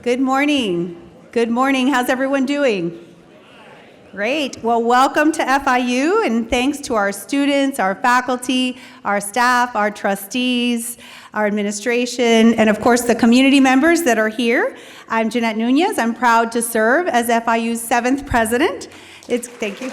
Good morning. Good morning. How's everyone doing? Great. Well, welcome to FIU, and thanks to our students, our faculty, our staff, our trustees, our administration, and of course the community members that are here. I'm Jeanette Nuñez. I'm proud to serve as FIU's 7th president. Thank you.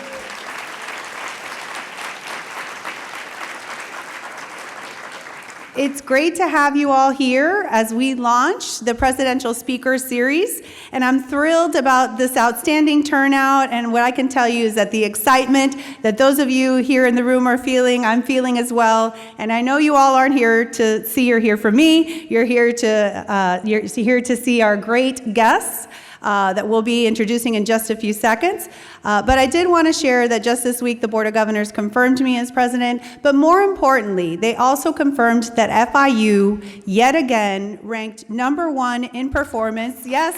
It's great to have you all here as we launch the Presidential Speaker Series, and I'm thrilled about this outstanding turnout, and what I can tell you is that the excitement that those of you here in the room are feeling, I'm feeling as well, and I know you all aren't here to see or hear from me. You're here to see our great guests that we'll be introducing in just a few seconds. But I did want to share that just this week the Board of Governors confirmed me as president, but more importantly, they also confirmed that FIU, yet again, ranked #1 in performance. Yes.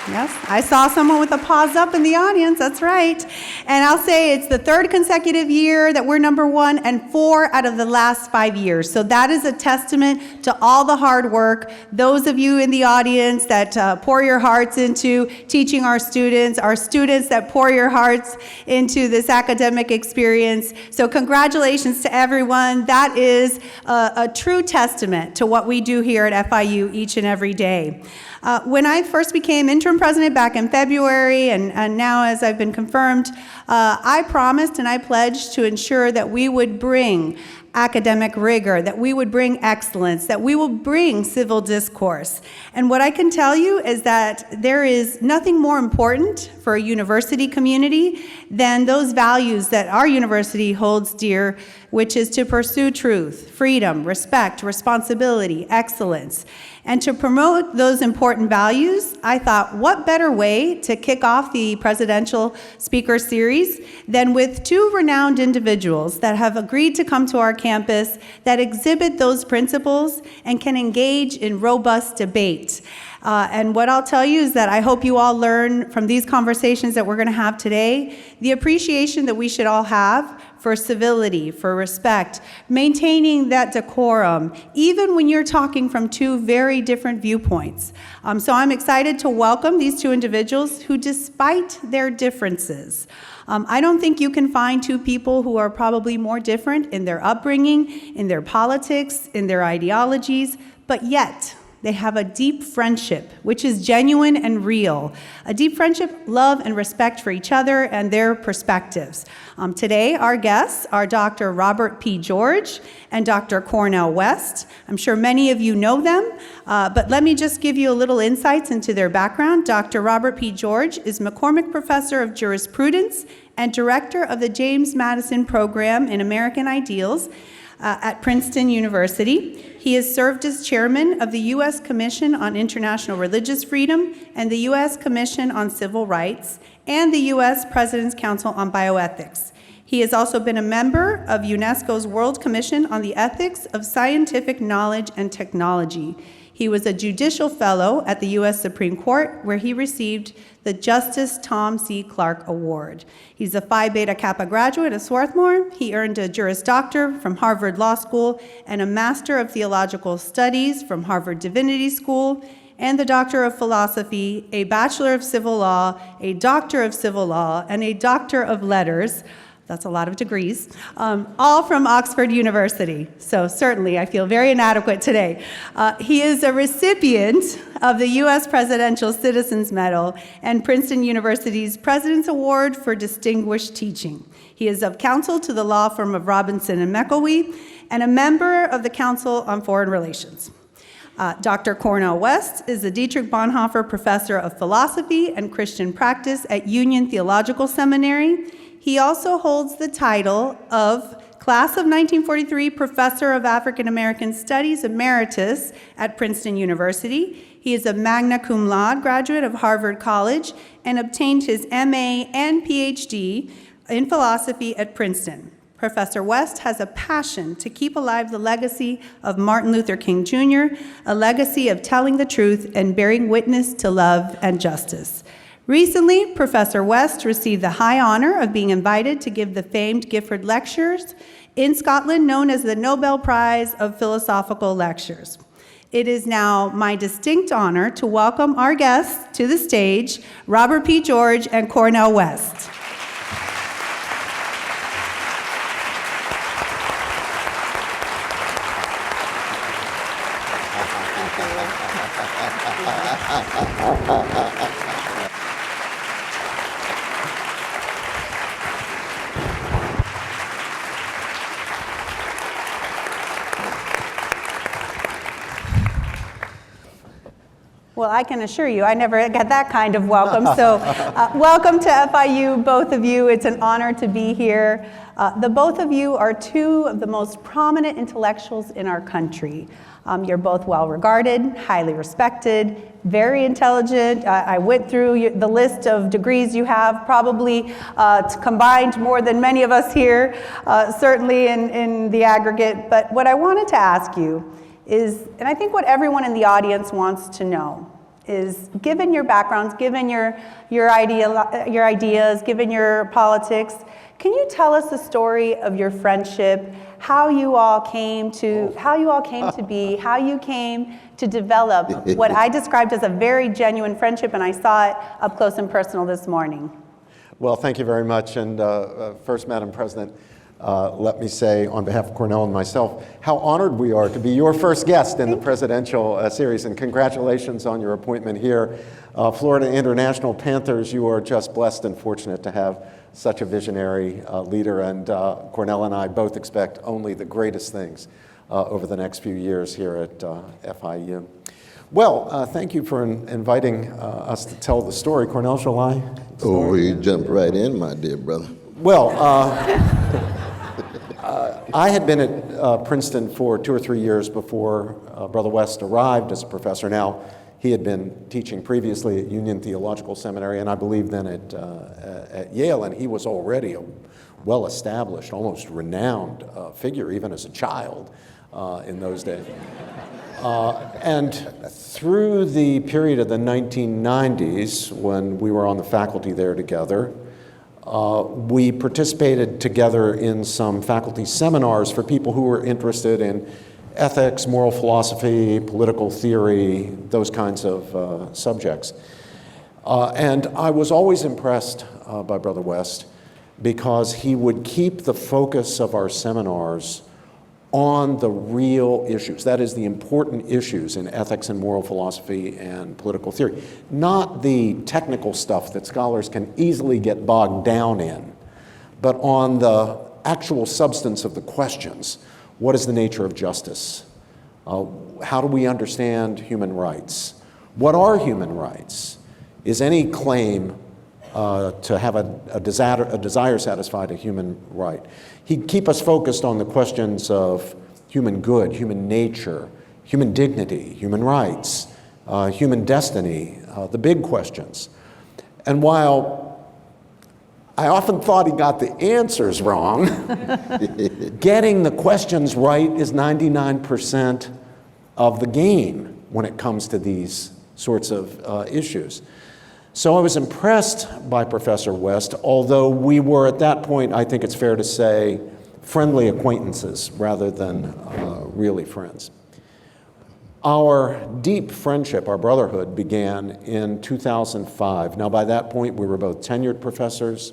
Yes, I saw someone with a paws up in the audience, that's right. And I'll say it's the 3rd consecutive year that we're #1 and 4 out of the last 5 years. So that is a testament to all the hard work. Those of you in the audience that pour your hearts into teaching our students that pour your hearts into this academic experience. So congratulations to everyone. That is a true testament to what we do here at FIU each and every day. When I first became interim president back in February, and now as I've been confirmed, I promised and I pledged to ensure that we would bring academic rigor, that we would bring excellence, that we will bring civil discourse. And what I can tell you is that there is nothing more important for a university community than those values that our university holds dear, which is to pursue truth, freedom, respect, responsibility, excellence. And to promote those important values, I thought, what better way to kick off the Presidential Speaker Series than with 2 renowned individuals that have agreed to come to our campus that exhibit those principles and can engage in robust debate. And what I'll tell you is that I hope you all learn from these conversations that we're going to have today the appreciation that we should all have for civility, for respect, maintaining that decorum, even when you're talking from 2 very different viewpoints. So I'm excited to welcome these 2 individuals who, despite their differences, I don't think you can find 2 people who are probably more different in their upbringing, in their politics, in their ideologies, but yet they have a deep friendship, which is genuine and real. A deep friendship, love, and respect for each other and their perspectives. Today, our guests are Dr. Robert P. George and Dr. Cornel West. I'm sure many of you know them, but let me just give you a little insights into their background. Dr. Robert P. George is McCormick Professor of Jurisprudence and Director of the James Madison Program in American Ideals at Princeton University. He has served as chairman of the U.S. Commission on International Religious Freedom and the U.S. Commission on Civil Rights and the U.S. President's Council on Bioethics. He has also been a member of UNESCO's World Commission on the Ethics of Scientific Knowledge and Technology. He was a judicial fellow at the U.S. Supreme Court, where he received the Justice Tom C. Clark Award. He's a Phi Beta Kappa graduate of Swarthmore. He earned a Juris Doctor from Harvard Law School and a Master of Theological Studies from Harvard Divinity School, and the Doctor of Philosophy, a Bachelor of Civil Law, a Doctor of Civil Law, and a Doctor of Letters. That's a lot of degrees, all from Oxford University. So certainly I feel very inadequate today. He is a recipient of the U.S. Presidential Citizens Medal and Princeton University's President's Award for Distinguished Teaching. He is of counsel to the law firm of Robinson and McElwee and a member of the Council on Foreign Relations. Dr. Cornel West is the Dietrich Bonhoeffer Professor of Philosophy and Christian Practice at Union Theological Seminary. He also holds the title of Class of 1943 Professor of African American Studies Emeritus at Princeton University. He is a magna cum laude graduate of Harvard College and obtained his MA and PhD in philosophy at Princeton. Professor West has a passion to keep alive the legacy of Martin Luther King Jr., a legacy of telling the truth and bearing witness to love and justice. Recently, Professor West received the high honor of being invited to give the famed Gifford Lectures in Scotland known as the Nobel Prize of Philosophical Lectures. It is now my distinct honor to welcome our guests to the stage, Robert P. George and Cornel West. Well, I can assure you, I never got that kind of welcome. So welcome to FIU, both of you. It's an honor to be here. The both of you are two of the most prominent intellectuals in our country. You're both well-regarded, highly respected, very intelligent. I went through the list of degrees you have, probably combined more than many of us here, certainly in the aggregate. But what I wanted to ask you is, and I think what everyone in the audience wants to know, is given your backgrounds, given your ideas, given your politics, can you tell us the story of your friendship, how you all came to be, how you came to develop what I described as a very genuine friendship, and I saw it up close and personal this morning. Well, thank you very much, and first, Madam President, let me say on behalf of Cornel and myself how honored we are to be your first guest in the presidential series, and congratulations on your appointment here. Florida International Panthers, you are just blessed and fortunate to have such a visionary leader, and Cornel and I both expect only the greatest things over the next few years here at FIU. Well, thank you for inviting us to tell the story. Cornel, shall I? Oh, you jumped right in, my dear brother. Well, I had been at Princeton for 2 or 3 years before Brother West arrived as a professor. Now, he had been teaching previously at Union Theological Seminary, and I believe then at Yale, and he was already a well-established, almost renowned figure, even as a child in those days. And through the period of the 1990s, when we were on the faculty there together, we participated together in some faculty seminars for people who were interested in ethics, moral philosophy, political theory, those kinds of subjects. And I was always impressed by Brother West because he would keep the focus of our seminars on the real issues, that is, the important issues in ethics and moral philosophy and political theory, not the technical stuff that scholars can easily get bogged down in, but on the actual substance of the questions. What is the nature of justice? How do we understand human rights? What are human rights? Is any claim to have a desire satisfied a human right? He'd keep us focused on the questions of human good, human nature, human dignity, human rights, human destiny, the big questions. And while I often thought he got the answers wrong, getting the questions right is 99% of the game when it comes to these sorts of issues. So I was impressed by Professor West, although we were at that point, I think it's fair to say, friendly acquaintances rather than really friends. Our deep friendship, our brotherhood, began in 2005. Now, by that point, we were both tenured professors.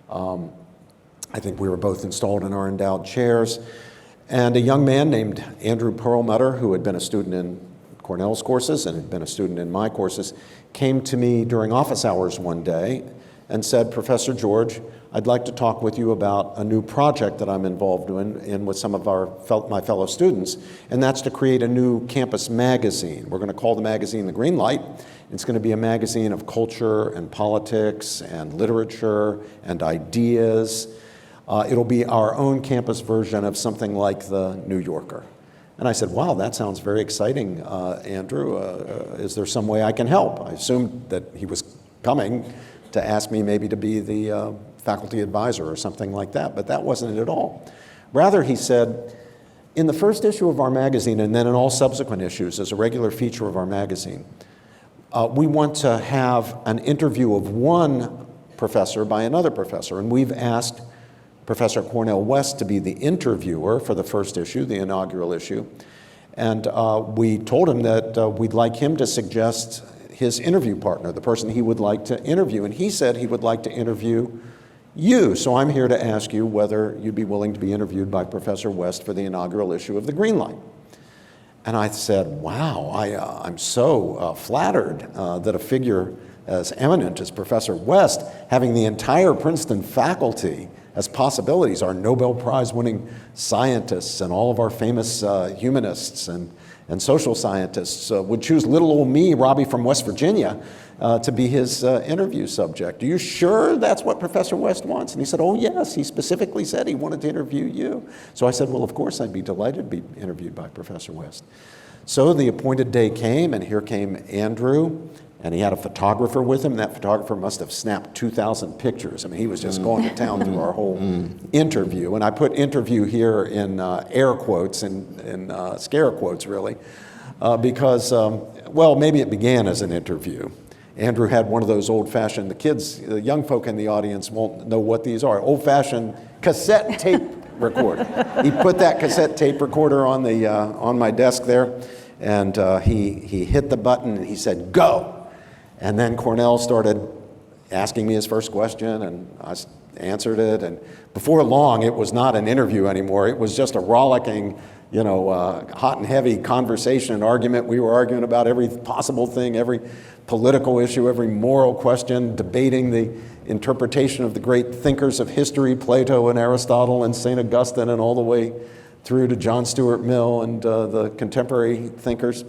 I think we were both installed in our endowed chairs. And a young man named Andrew Perlmutter, who had been a student in Cornel's courses and had been a student in my courses, came to me during office hours one day and said, Professor George, I'd like to talk with you about a new project that I'm involved in with some of my fellow students, and that's to create a new campus magazine. We're going to call the magazine The Green Light. It's going to be a magazine of culture and politics and literature and ideas. It'll be our own campus version of something like the New Yorker. And I said, wow, that sounds very exciting, Andrew. Is there some way I can help? I assumed that he was coming to ask me maybe to be the faculty advisor or something like that, but that wasn't it at all. Rather, he said, in the first issue of our magazine, and then in all subsequent issues as a regular feature of our magazine, we want to have an interview of one professor by another professor, and we've asked Professor Cornel West to be the interviewer for the first issue, the inaugural issue. And we told him that we'd like him to suggest his interview partner, the person he would like to interview. And he said he would like to interview you. So I'm here to ask you whether you'd be willing to be interviewed by Professor West for the inaugural issue of the Green Light. And I said, wow, I'm so flattered that a figure as eminent as Professor West, having the entire Princeton faculty as possibilities, our Nobel Prize-winning scientists and all of our famous humanists and social scientists would choose little old me, Robbie from West Virginia, to be his interview subject. Are you sure that's what Professor West wants? And he said, oh yes, he specifically said he wanted to interview you. So I said, well, of course I'd be delighted to be interviewed by Professor West. So the appointed day came, and here came Andrew, and he had a photographer with him. That photographer must have snapped 2,000 pictures. I mean, he was just going to town through our whole interview. And I put interview here in air quotes and scare quotes, really, because, well, maybe it began as an interview. Andrew had one of those old-fashioned, the kids, the young folk in the audience won't know what these are, old-fashioned cassette tape recorder. He put that cassette tape recorder on my desk there, and he hit the button and he said, go. And then Cornel started asking me his first question, and I answered it. And before long, it was not an interview anymore. It was just a rollicking, hot and heavy conversation and argument. We were arguing about every possible thing, every political issue, every moral question, debating the interpretation of the great thinkers of history, Plato and Aristotle and St. Augustine, and all the way through to John Stuart Mill and the contemporary thinkers.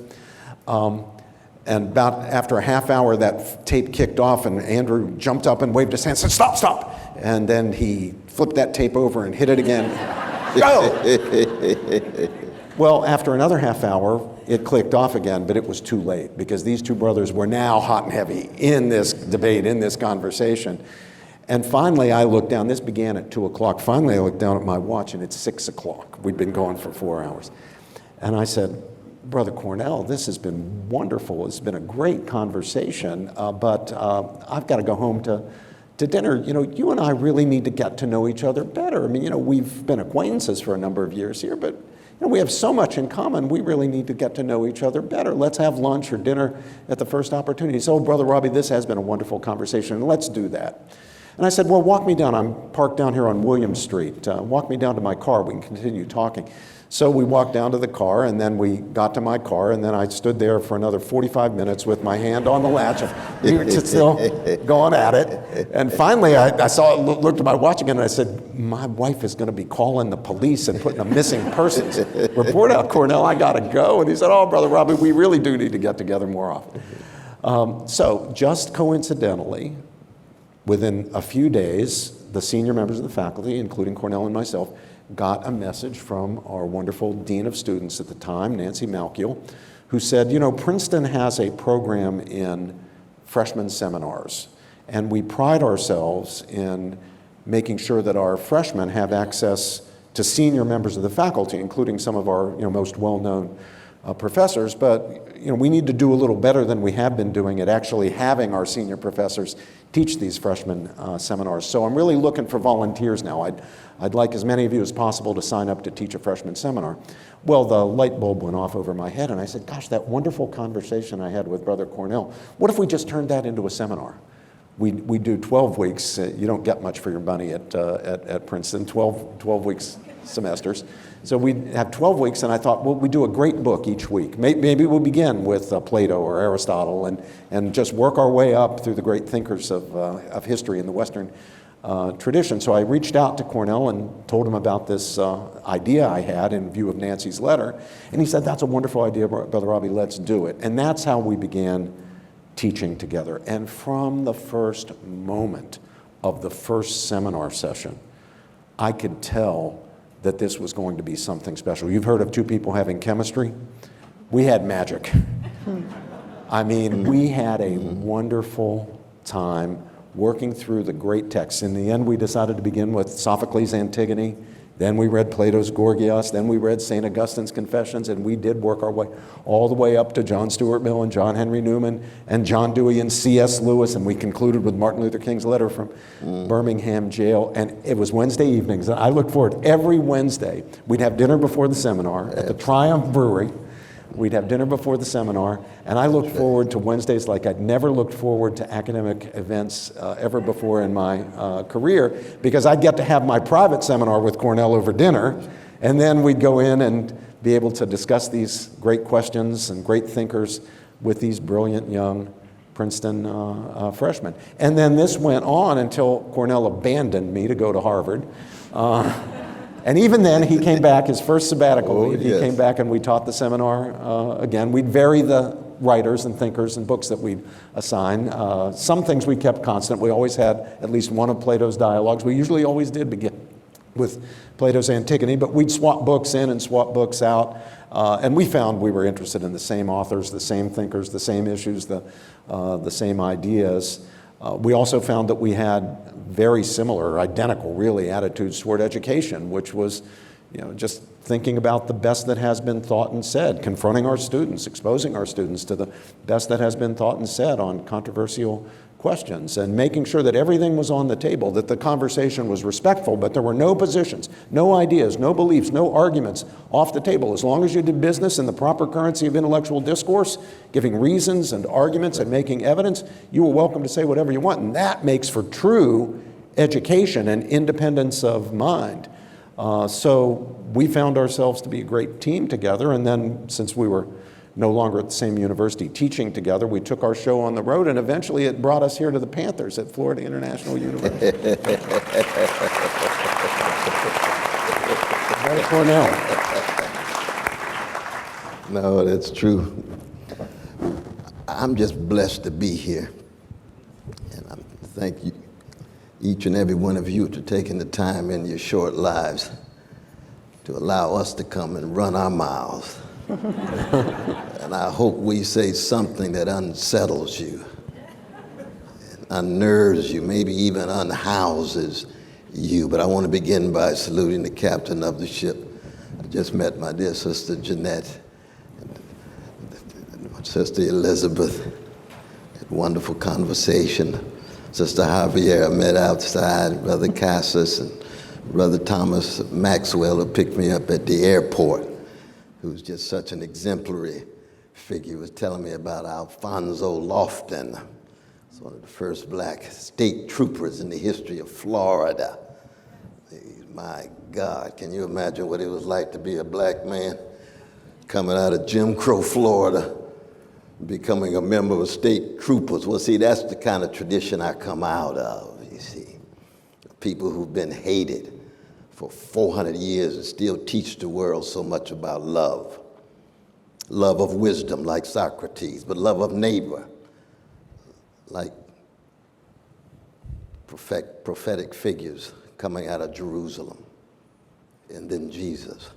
And about after a half hour, that tape kicked off, and Andrew jumped up and waved his hand and said, stop, stop. And then he flipped that tape over and hit it again. Go! Well, after another half hour, it clicked off again, but it was too late, because these two brothers were now hot and heavy in this debate, in this conversation. And finally, I looked down. This began at 2 o'clock. Finally, I looked down at my watch, and it's 6 o'clock. We'd been going for 4 hours. And I said, Brother Cornel, this has been wonderful. It's been a great conversation, but I've got to go home to dinner. You and I really need to get to know each other better. I mean, we've been acquaintances for a number of years here, but we have so much in common. We really need to get to know each other better. Let's have lunch or dinner at the first opportunity. So, Brother Robbie, this has been a wonderful conversation, and let's do that. And I said, well, walk me down. I'm parked down here on William Street. Walk me down to my car. We can continue talking. So we walked down to the car, and then we got to my car, and then I stood there for another 45 minutes with my hand on the latch. We were still going at it. And finally, I looked at my watch again, and I said, my wife is going to be calling the police and putting a missing persons report out, Cornel. I got to go. And he said, oh, Brother Robbie, we really do need to get together more often. So just coincidentally, within a few days, the senior members of the faculty, including Cornel and myself, got a message from our wonderful dean of students at the time, Nancy Malkiel, who said, Princeton has a program in freshman seminars, and we pride ourselves in making sure that our freshmen have access to senior members of the faculty, including some of our most well-known professors, but we need to do a little better than we have been doing at actually having our senior professors teach these freshman seminars. So I'm really looking for volunteers now. I'd like as many of you as possible to sign up to teach a freshman seminar. Well, the light bulb went off over my head, and I said, gosh, that wonderful conversation I had with Brother Cornel, what if we just turned that into a seminar? We do 12 weeks. You don't get much for your money at Princeton, 12 weeks semesters. So we have 12 weeks, and I thought, well, we do a great book each week. Maybe we'll begin with Plato or Aristotle and just work our way up through the great thinkers of history in the Western tradition. So I reached out to Cornel and told him about this idea I had in view of Nancy's letter, and he said, that's a wonderful idea, Brother Robbie, let's do it. And that's how we began teaching together. And from the first moment of the first seminar session, I could tell that this was going to be something special. You've heard of two people having chemistry? We had magic. I mean, we had a wonderful time working through the great texts. In the end, we decided to begin with Sophocles' Antigone, Then we read Plato's Gorgias, then we read St. Augustine's Confessions, and we did work our way all the way up to John Stuart Mill and John Henry Newman and John Dewey and C.S. Lewis, and we concluded with Martin Luther King's letter from Birmingham jail. And it was Wednesday evenings, and I looked forward every Wednesday. We'd have dinner before the seminar at the Triumph Brewery. We'd have dinner before the seminar, and I looked forward to Wednesdays like I'd never looked forward to academic events ever before in my career, because I'd get to have my private seminar with Cornel over dinner, and then we'd go in and be able to discuss these great questions and great thinkers with these brilliant young Princeton freshmen. And then this went on until Cornel abandoned me to go to Harvard. And even then, he came back, his first sabbatical leave, he came back and we taught the seminar again. We'd vary the writers and thinkers and books that we'd assign. Some things we kept constant. We always had at least one of Plato's dialogues. We usually always did begin with Plato's Antigone, but we'd swap books in and swap books out. And we found we were interested in the same authors, the same thinkers, the same issues, the same ideas. We also found that we had very similar, identical, really, attitudes toward education, which was, just thinking about the best that has been thought and said, confronting our students, exposing our students to the best that has been thought and said on controversial questions, and making sure that everything was on the table, that the conversation was respectful, but there were no positions, no ideas, no beliefs, no arguments off the table. As long as you did business in the proper currency of intellectual discourse, giving reasons and arguments and making evidence, you were welcome to say whatever you want. And that makes for true education and independence of mind. So we found ourselves to be a great team together. And then, since we were no longer at the same university teaching together, we took our show on the road, and eventually it brought us here to the Panthers at Florida International University. Right, Cornel. No, that's true. I'm just blessed to be here. And I thank you, each and every one of you, for taking the time in your short lives to allow us to come and run our mouths. And I hope we say something that unsettles you, unnerves you, maybe even unhouses you. But I want to begin by saluting the captain of the ship. I just met my dear sister Jeanette, and my sister Elizabeth. Had wonderful conversation. Sister Javier I met outside, Brother Cassis, and Brother Thomas Maxwell, who picked me up at the airport, who's just such an exemplary figure. He was telling me about Alfonso Lofton. He's one of the first black state troopers in the history of Florida. My God, can you imagine what it was like to be a black man coming out of Jim Crow, Florida, becoming a member of state troopers? Well, see, that's the kind of tradition I come out of, you see. People who've been hated for 400 years and still teach the world so much about love. Love of wisdom, like Socrates, but love of neighbor, like prophetic figures coming out of Jerusalem. And then Jesus.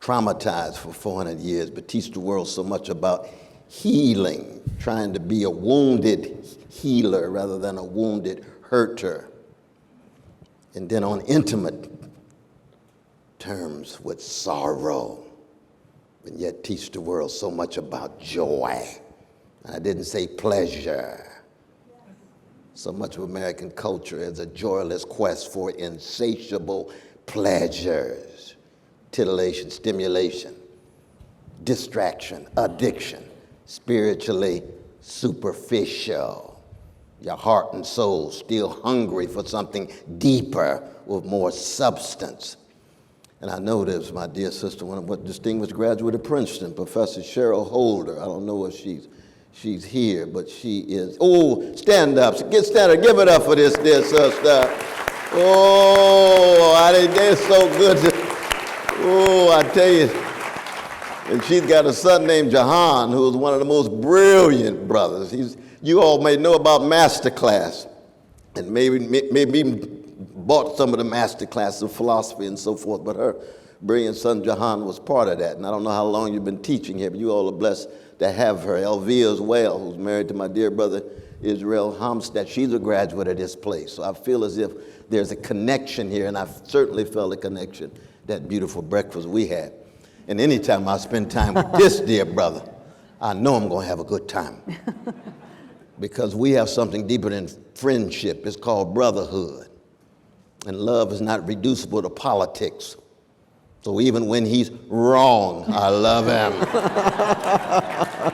Traumatized for 400 years, but teach the world so much about healing, trying to be a wounded healer rather than a wounded hurter. And then on intimate terms with sorrow, and yet teach the world so much about joy. I didn't say pleasure. So much of American culture is a joyless quest for insatiable pleasures, titillation, stimulation, distraction, addiction, spiritually superficial. Your heart and soul still hungry for something deeper with more substance. And I know there's my dear sister, one of a distinguished graduate of Princeton, Professor Cheryl Holder. I don't know if she's here, but she is. Oh, stand up. Stand up. Give it up for this dear sister. Oh, they're so good. I tell you. And she's got a son named Jahan, who is one of the most brilliant brothers. You all may know about Masterclass, and maybe bought some of the Masterclass of philosophy and so forth, but her brilliant son Jahan was part of that. And I don't know how long you've been teaching here, but you all are blessed to have her. Elvia as well, who's married to my dear brother Israel Homstead. She's a graduate of this place. So I feel as if there's a connection here, and I've certainly felt a connection, that beautiful breakfast we had. And anytime I spend time with this dear brother, I know I'm going to have a good time. Because we have something deeper than friendship. It's called brotherhood. And love is not reducible to politics. So even when he's wrong, I love him.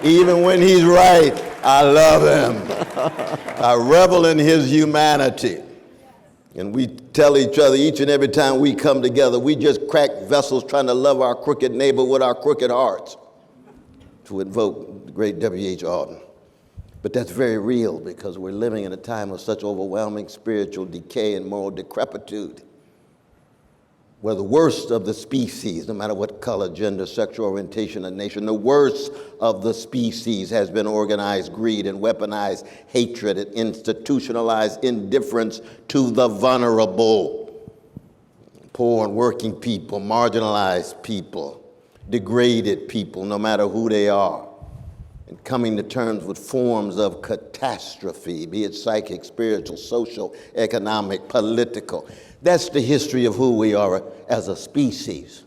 Even when he's right, I love him. I revel in his humanity. And we tell each other each and every time we come together, we just crack vessels trying to love our crooked neighbor with our crooked hearts, to invoke the great W.H. Auden. But that's very real, because we're living in a time of such overwhelming spiritual decay and moral decrepitude, where the worst of the species, no matter what color, gender, sexual orientation, or nation, the worst of the species has been organized greed and weaponized hatred and institutionalized indifference to the vulnerable, poor and working people, marginalized people, degraded people, no matter who they are, and coming to terms with forms of catastrophe, be it psychic, spiritual, social, economic, political. That's the history of who we are as a species.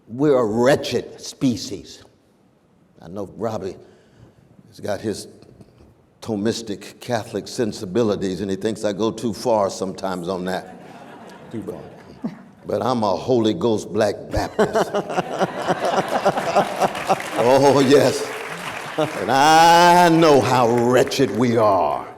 We're a wretched species. I know Robbie has got his Thomistic Catholic sensibilities, and he thinks I go too far sometimes on that. Too far. But I'm a Holy Ghost Black Baptist. Oh, yes. And I know how wretched we are.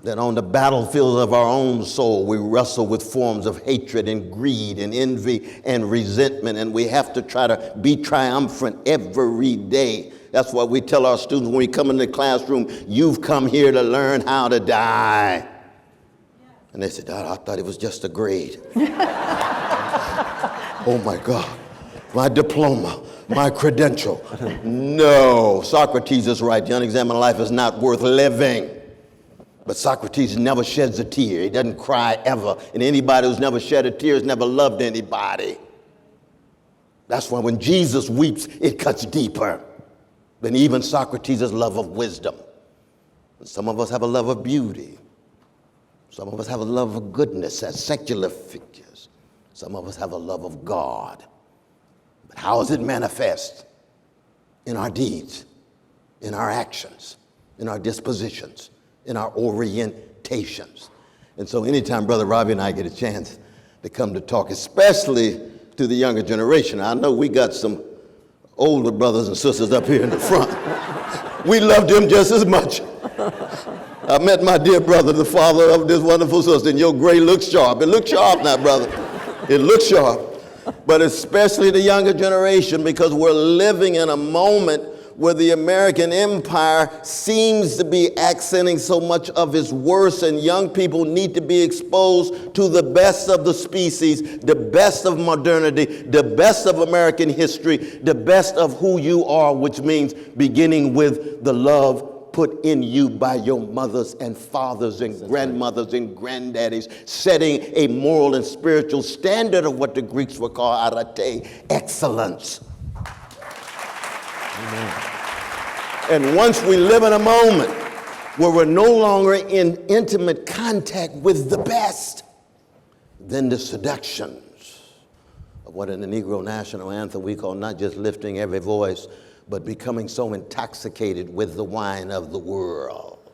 That on the battlefield of our own soul, we wrestle with forms of hatred and greed and envy and resentment, and we have to try to be triumphant every day. That's why we tell our students when we come in the classroom, you've come here to learn how to die. And they said, I thought it was just a grade. Oh my God, my diploma, my credential. No, Socrates is right. The unexamined life is not worth living. But Socrates never sheds a tear. He doesn't cry ever. And anybody who's never shed a tear has never loved anybody. That's why when Jesus weeps, it cuts deeper than even Socrates' love of wisdom. And some of us have a love of beauty. Some of us have a love of goodness as secular figures. Some of us have a love of God. But how does it manifest? In our deeds, in our actions, in our dispositions, in our orientations. And so anytime Brother Robbie and I get a chance to come to talk, especially to the younger generation, I know we got some older brothers and sisters up here in the front. We love them just as much. I met my dear brother, the father of this wonderful sister, and your gray looks sharp. It looks sharp now, brother. It looks sharp. But especially the younger generation, because we're living in a moment where the American empire seems to be accenting so much of its worst, and young people need to be exposed to the best of the species, the best of modernity, the best of American history, the best of who you are, which means beginning with the love put in you by your mothers and fathers and grandmothers and granddaddies, setting a moral and spiritual standard of what the Greeks would call arete, excellence. Amen. And once we live in a moment where we're no longer in intimate contact with the best, then the seductions of what in the Negro National Anthem we call not just lifting every voice, but becoming so intoxicated with the wine of the world.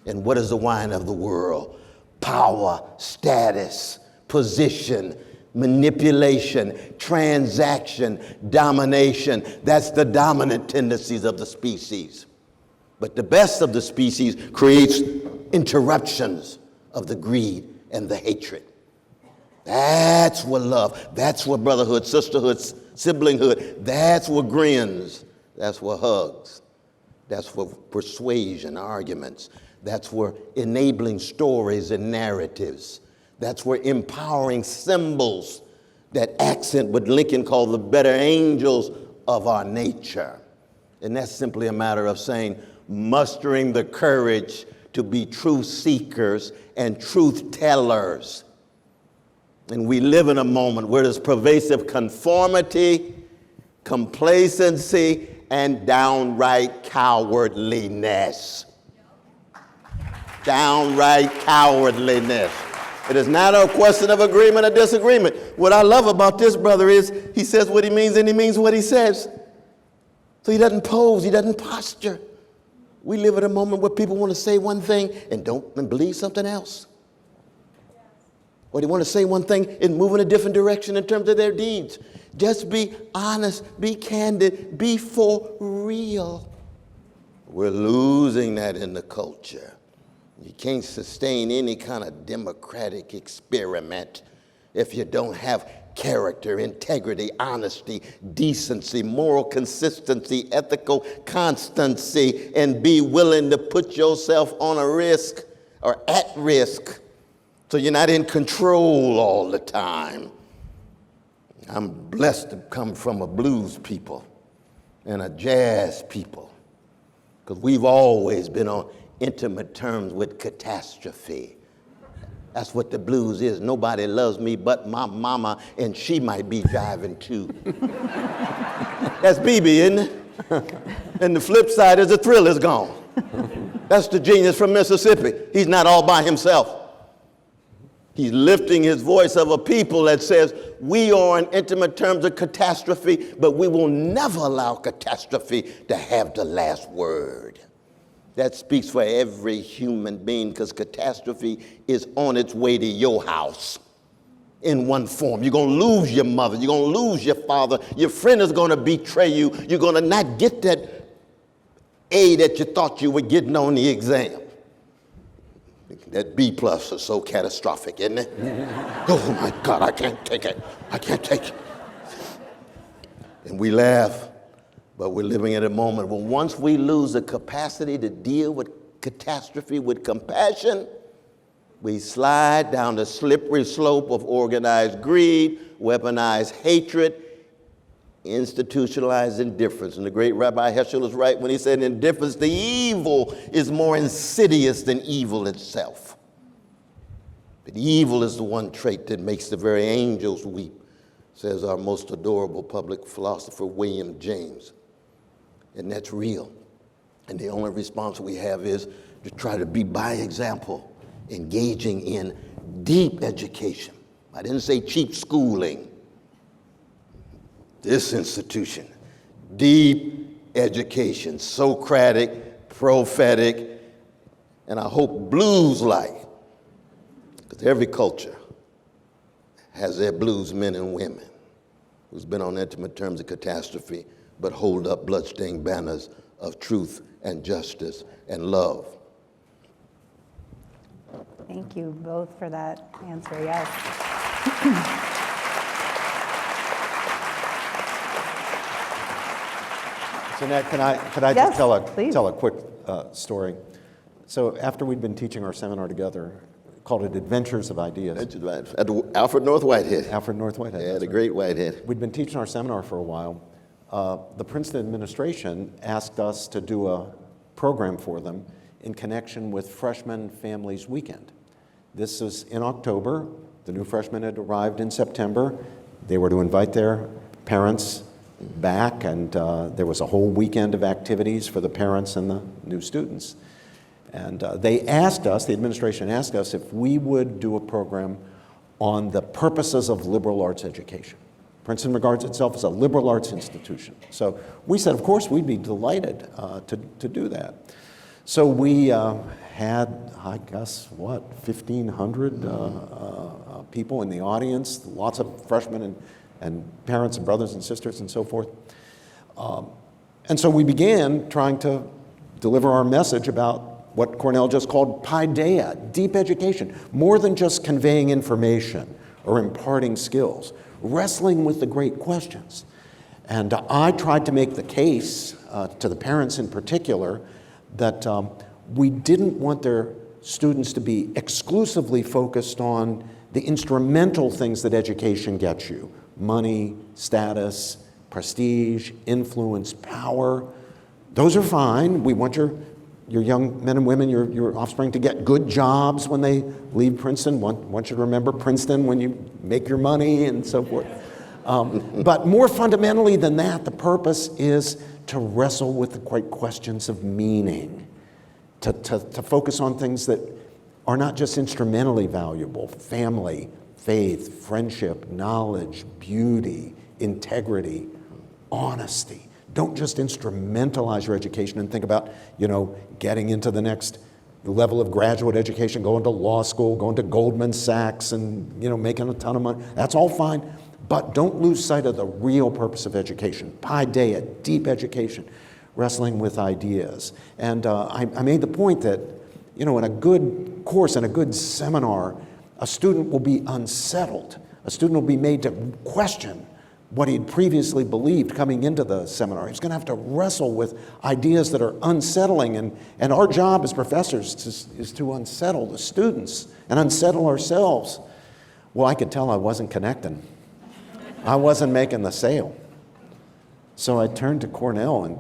And what is the wine of the world? Power, status, position, manipulation, transaction, domination. That's the dominant tendencies of the species. But the best of the species creates interruptions of the greed and the hatred. That's what love, that's what brotherhood, sisterhood, siblinghood, that's what grins. That's where hugs, that's where persuasion, arguments, that's where enabling stories and narratives, that's where empowering symbols that accent what Lincoln called the better angels of our nature. And that's simply a matter of saying, mustering the courage to be truth seekers and truth tellers. And we live in a moment where there's pervasive conformity, complacency, and downright cowardliness. Downright cowardliness. It is not a question of agreement or disagreement. What I love about this brother is he says what he means and he means what he says. So he doesn't pose, he doesn't posture. We live at a moment where people want to say one thing and believe something else. Or they want to say one thing and move in a different direction in terms of their deeds. Just be honest, be candid, be for real. We're losing that in the culture. You can't sustain any kind of democratic experiment if you don't have character, integrity, honesty, decency, moral consistency, ethical constancy, and be willing to put yourself on a risk or at risk so you're not in control all the time. I'm blessed to come from a blues people and a jazz people because we've always been on intimate terms with catastrophe. That's what the blues is. Nobody loves me but my mama, and she might be driving too. That's BB, isn't it? And the flip side is the thrill is gone. That's the genius from Mississippi. He's not all by himself. He's lifting his voice of a people that says, we are on intimate terms of catastrophe, but we will never allow catastrophe to have the last word. That speaks for every human being because catastrophe is on its way to your house in one form. You're going to lose your mother. You're going to lose your father. Your friend is going to betray you. You're going to not get that A that you thought you were getting on the exam. That B plus is so catastrophic, isn't it? Oh my God, I can't take it. I can't take it. And we laugh. But we're living at a moment where once we lose the capacity to deal with catastrophe with compassion, we slide down the slippery slope of organized greed, weaponized hatred, institutionalized indifference. And the great Rabbi Heschel is right when he said indifference, the evil is more insidious than evil itself. But evil is the one trait that makes the very angels weep, says our most adorable public philosopher, William James. And that's real. And the only response we have is to try to be by example, engaging in deep education. I didn't say cheap schooling. This institution, deep education, Socratic, prophetic, and I hope blues-like, because every culture has their blues men and women who's been on intimate terms of catastrophe but hold up bloodstained banners of truth and justice and love. Thank you both for that answer, yes. Jeanette, could I Yes, just please. tell a quick story? So after we'd been teaching our seminar together, called it Adventures of Ideas. At the Alfred North Whitehead. Alfred North Whitehead. Yeah, the great Whitehead. We'd been teaching our seminar for a while. The Princeton administration asked us to do a program for them in connection with Freshman Families Weekend. This was in October. The new freshmen had arrived in September. They were to invite their parents back, and there was a whole weekend of activities for the parents and the new students. And they asked us, the administration asked us, if we would do a program on the purposes of liberal arts education. Princeton regards itself as a liberal arts institution. So we said, of course, we'd be delighted to do that. So we had, I guess, 1,500 people in the audience, lots of freshmen and parents and brothers and sisters and so forth. And so we began trying to deliver our message about what Cornel just called paideia, deep education, more than just conveying information or imparting skills, wrestling with the great questions. And I tried to make the case to the parents in particular that we didn't want their students to be exclusively focused on the instrumental things that education gets you: money, status, prestige, influence, power. Those are fine. We want your young men and women, your offspring, to get good jobs when they leave Princeton. Want you to remember Princeton when you make your money and so forth. But more fundamentally than that, the purpose is to wrestle with the great questions of meaning to focus on things that are not just instrumentally valuable: family, faith, friendship, knowledge, beauty, integrity, honesty. Don't just instrumentalize your education and think about, getting into the next level of graduate education, going to law school, going to Goldman Sachs and, making a ton of money. That's all fine, but don't lose sight of the real purpose of education. Paideia, deep education, wrestling with ideas. And I made the point that, in a good course, in a good seminar, a student will be unsettled. A student will be made to question what he'd previously believed coming into the seminar. He's going to have to wrestle with ideas that are unsettling, and our job as professors is to unsettle the students and unsettle ourselves. Well, I could tell I wasn't connecting. I wasn't making the sale. So I turned to Cornel and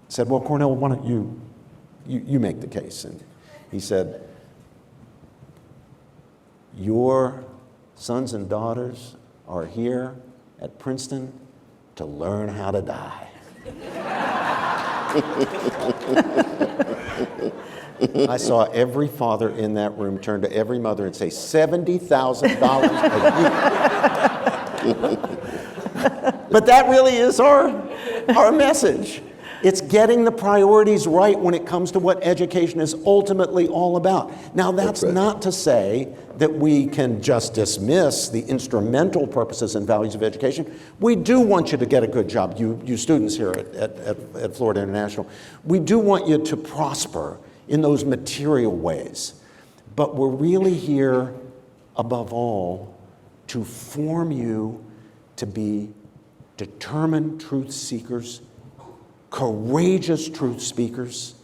said, well, Cornel, why don't you make the case? And he said, your sons and daughters are here at Princeton to learn how to die. I saw every father in that room turn to every mother and say, $70,000 a year. But that really is our message. It's getting the priorities right when it comes to what education is ultimately all about. Now, that's not to say that we can just dismiss the instrumental purposes and values of education. We do want you to get a good job, you students here at Florida International. We do want you to prosper in those material ways. But we're really here, above all, to form you to be determined truth seekers, courageous truth speakers,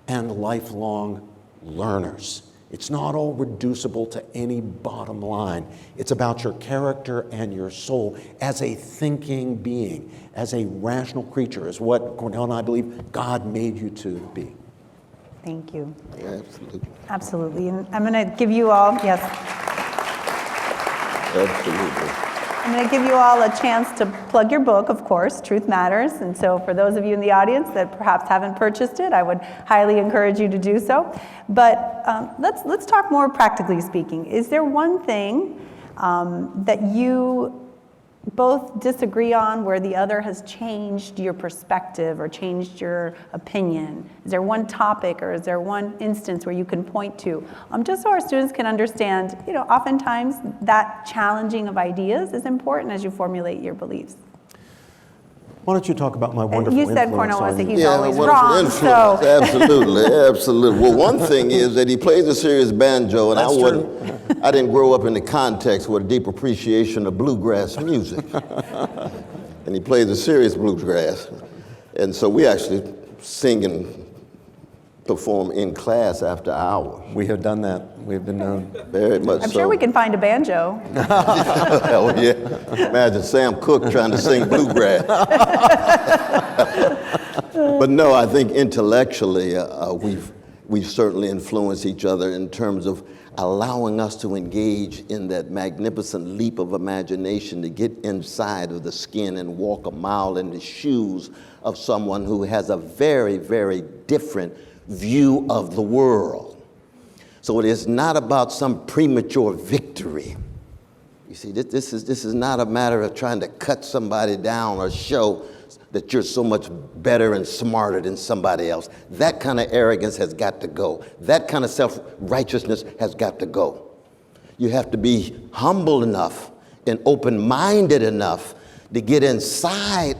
and lifelong learners. It's not all reducible to any bottom line. It's about your character and your soul as a thinking being, as a rational creature, is what Cornel and I believe God made you to be. Thank you. Yeah, absolutely. Absolutely. And I'm going to give you all, yes. Absolutely. I'm going to give you all a chance to plug your book, of course, Truth Matters. And so for those of you in the audience that perhaps haven't purchased it, I would highly encourage you to do so. But let's talk more practically speaking. Is there one thing that you both disagree on where the other has changed your perspective or changed your opinion? Is there one topic or is there one instance where you can point to? Just so our students can understand, oftentimes that challenging of ideas is important as you formulate your beliefs. Why don't you talk about my wonderful influence? You said Cornel on was that you? he's always wonderful wrong. influence. So Absolutely, absolutely. Well, one thing is that he plays a serious banjo, and I didn't grow up in the context with a deep appreciation of bluegrass music. And he plays a serious bluegrass. And so we actually sing and perform in class after hours. We have done that. We've been known. Very much so. I'm sure we can find a banjo. Hell yeah. Imagine Sam Cooke trying to sing bluegrass. But no, I think intellectually we've certainly influenced each other in terms of allowing us to engage in that magnificent leap of imagination to get inside of the skin and walk a mile in the shoes of someone who has a very, very different view of the world. So it is not about some premature victory. You see, this is not a matter of trying to cut somebody down or show that you're so much better and smarter than somebody else. That kind of arrogance has got to go. That kind of self-righteousness has got to go. You have to be humble enough and open-minded enough to get inside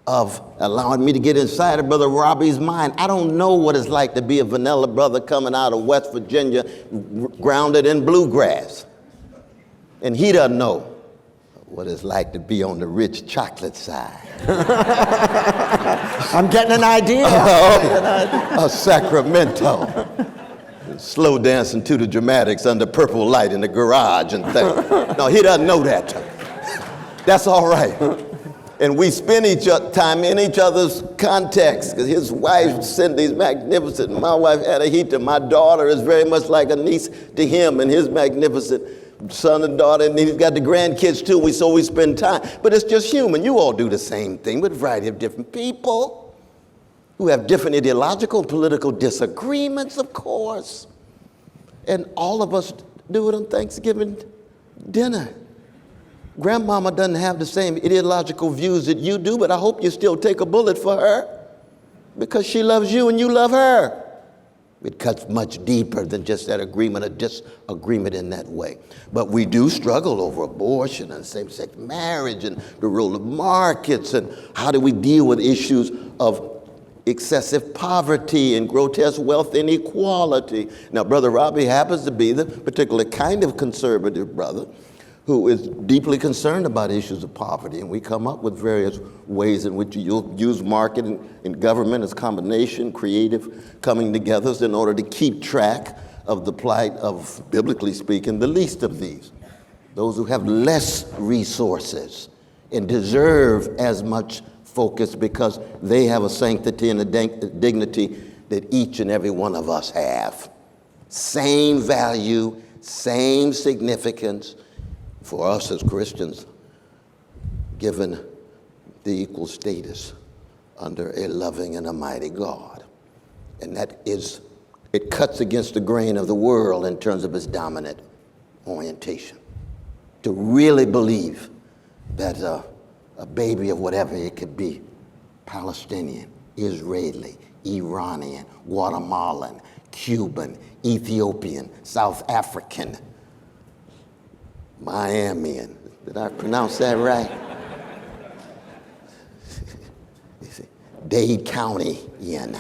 of allowing me to get inside of Brother Robbie's mind. I don't know what it's like to be a vanilla brother coming out of West Virginia, grounded in bluegrass. And he doesn't know what it's like to be on the rich chocolate side. I'm getting an idea. Sacramento. Slow dancing to the dramatics under purple light in the garage and things. No, he doesn't know that. That's all right. And we spend time in each other's context, because his wife, Cindy's magnificent. My wife, Adahita, my daughter is very much like a niece to him and his magnificent son and daughter, and he's got the grandkids too, so we spend time. But it's just human. You all do the same thing with a variety of different people. who have different ideological and political disagreements, of course. And all of us do it on Thanksgiving dinner. Grandmama doesn't have the same ideological views that you do, but I hope you still take a bullet for her because she loves you and you love her. It cuts much deeper than just that agreement or disagreement in that way. But we do struggle over abortion and same-sex marriage and the role of markets and how do we deal with issues of excessive poverty and grotesque wealth inequality. Now, Brother Robbie happens to be the particular kind of conservative brother who is deeply concerned about issues of poverty, and we come up with various ways in which you'll use market and government as combination, creative coming together in order to keep track of the plight of, biblically speaking, the least of these, those who have less resources and deserve as much focus because they have a sanctity and a dignity that each and every one of us have. Same value, same significance for us as Christians, given the equal status under a loving and a mighty God. And that is, it cuts against the grain of the world in terms of its dominant orientation. To really believe that a baby of whatever it could be, Palestinian, Israeli, Iranian, Guatemalan, Cuban, Ethiopian, South African, Miamian. Did I pronounce that right? Dade County-ian.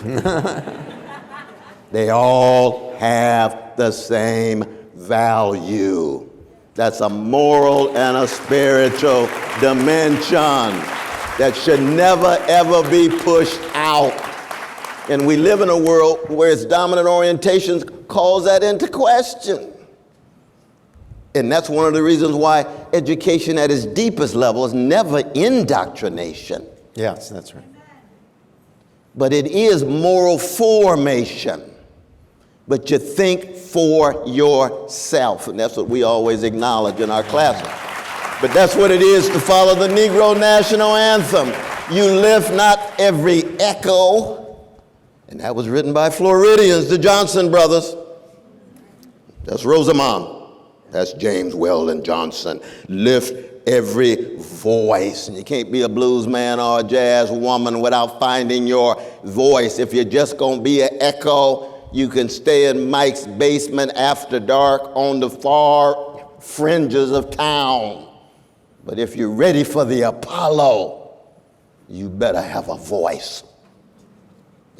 They all have the same value. That's a moral and a spiritual dimension that should never, ever be pushed out. And we live in a world where its dominant orientations calls that into question. And that's one of the reasons why education at its deepest level is never indoctrination. Yes, that's right. But it is moral formation. But you think for yourself. And that's what we always acknowledge in our classes. But that's what it is to follow the Negro National Anthem. You lift not every echo. And that was written by Floridians, the Johnson brothers. That's Rosamond. That's James Weldon Johnson. Lift every voice. And you can't be a blues man or a jazz woman without finding your voice. If you're just going to be an echo, you can stay in Mike's basement after dark on the far fringes of town. But if you're ready for the Apollo, you better have a voice.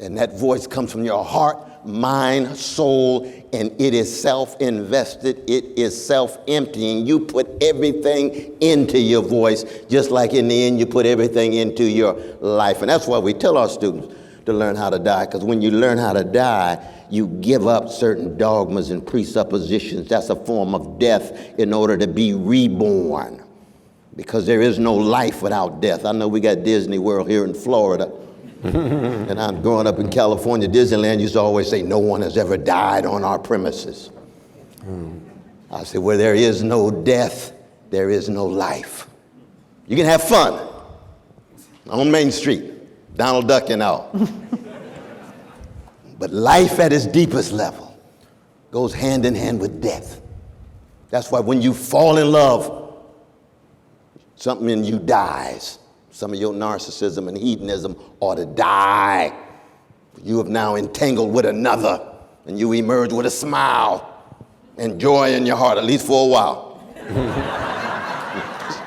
And that voice comes from your heart, mind, soul, and it is self-invested, it is self-emptying. You put everything into your voice, just like in the end you put everything into your life. And that's why we tell our students to learn how to die, because when you learn how to die, you give up certain dogmas and presuppositions. That's a form of death in order to be reborn, because there is no life without death. I know we got Disney World here in Florida. And I'm growing up in California, Disneyland used to always say, no one has ever died on our premises. I said, where there is no death, there is no life. You can have fun on Main Street, Donald Duck and all. But life at its deepest level goes hand in hand with death. That's why when you fall in love, something in you dies. Some of your narcissism and hedonism ought to die. You have now entangled with another, and you emerge with a smile and joy in your heart, at least for a while.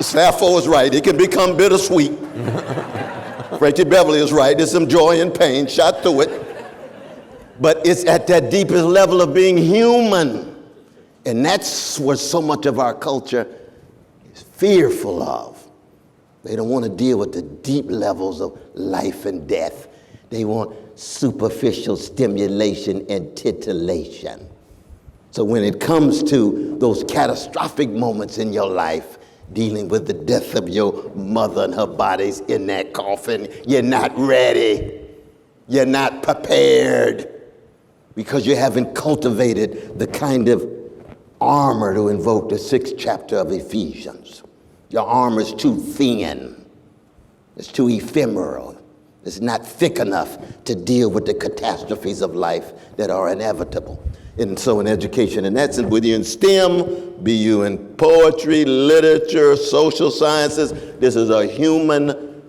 Sappho is right. It can become bittersweet. Frankie Beverly is right. There's some joy and pain shot through it. But it's at that deepest level of being human. And that's where so much of our culture is fearful of. They don't want to deal with the deep levels of life and death. They want superficial stimulation and titillation. So when it comes to those catastrophic moments in your life, dealing with the death of your mother and her body's in that coffin, you're not ready. You're not prepared because you haven't cultivated the kind of armor to invoke the 6th chapter of Ephesians. Your armor is too thin. It's too ephemeral. It's not thick enough to deal with the catastrophes of life that are inevitable. And so in education, in essence, whether you're in STEM, be you in poetry, literature, social sciences, this is a human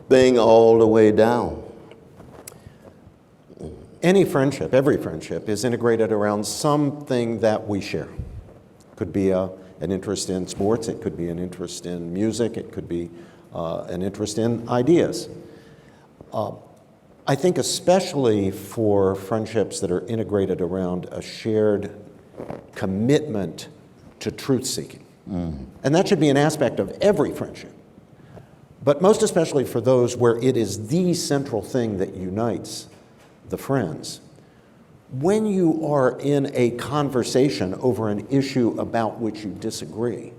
thing all the way down. Any friendship, every friendship, is integrated around something that we share. It could be an interest in sports, it could be an interest in music, it could be an interest in ideas. I think especially for friendships that are integrated around a shared commitment to truth-seeking. And that should be an aspect of every friendship. But most especially for those where it is the central thing that unites the friends. When you are in a conversation over an issue about which you disagree,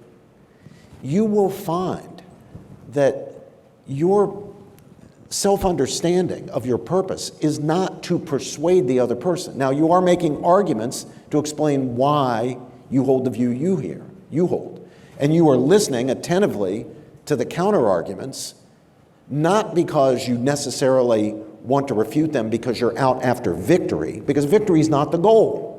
you will find that your self-understanding of your purpose is not to persuade the other person. Now, you are making arguments to explain why you hold the view you hold. And you are listening attentively to the counter-arguments, not because you necessarily want to refute them because you're out after victory, because victory is not the goal.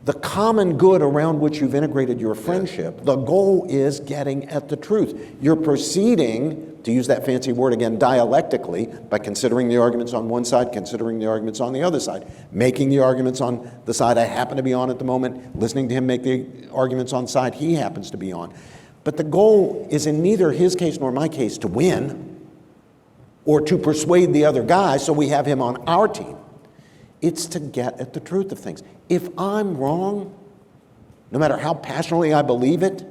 The common good around which you've integrated your friendship, the goal is getting at the truth. You're proceeding, to use that fancy word again, dialectically, by considering the arguments on one side, considering the arguments on the other side, making the arguments on the side I happen to be on at the moment, listening to him make the arguments on the side he happens to be on. But the goal is in neither his case nor my case to win or to persuade the other guy so we have him on our team. It's to get at the truth of things. If I'm wrong, no matter how passionately I believe it,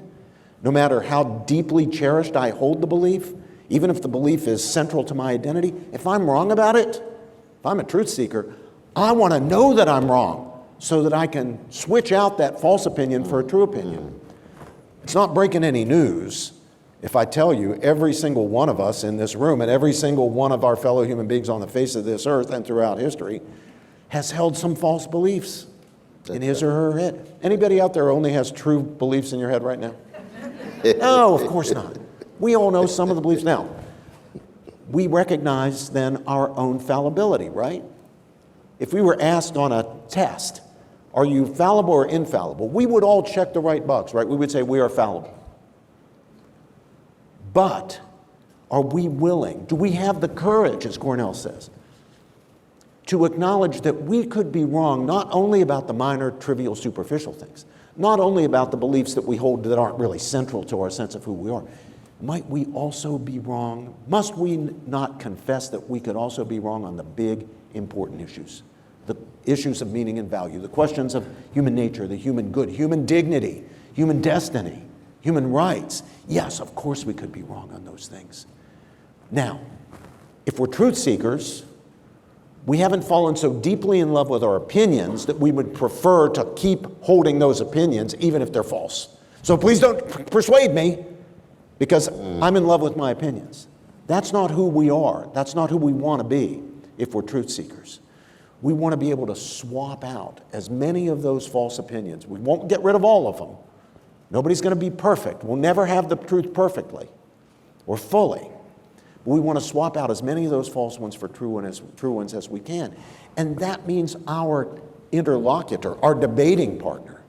no matter how deeply cherished I hold the belief, even if the belief is central to my identity, if I'm wrong about it, if I'm a truth seeker, I want to know that I'm wrong so that I can switch out that false opinion for a true opinion. It's not breaking any news if I tell you every single one of us in this room and every single one of our fellow human beings on the face of this earth and throughout history has held some false beliefs in his or her head. Anybody out there only has true beliefs in your head right now? No, of course not. We all know some of the beliefs now. We recognize then our own fallibility, right? If we were asked on a test, are you fallible or infallible? We would all check the right box, right? We would say we are fallible. But are we willing, do we have the courage, as Cornel says, to acknowledge that we could be wrong not only about the minor, trivial, superficial things, not only about the beliefs that we hold that aren't really central to our sense of who we are. Might we also be wrong? Must we not confess that we could also be wrong on the big, important issues? The issues of meaning and value, the questions of human nature, the human good, human dignity, human destiny, human rights. Yes, of course we could be wrong on those things. Now, if we're truth seekers, we haven't fallen so deeply in love with our opinions that we would prefer to keep holding those opinions even if they're false. So please don't persuade me because I'm in love with my opinions. That's not who we are. That's not who we want to be if we're truth seekers. We want to be able to swap out as many of those false opinions. We won't get rid of all of them. Nobody's going to be perfect. We'll never have the truth perfectly or fully. But we want to swap out as many of those false ones for true ones as we can. And that means our interlocutor, our debating partner,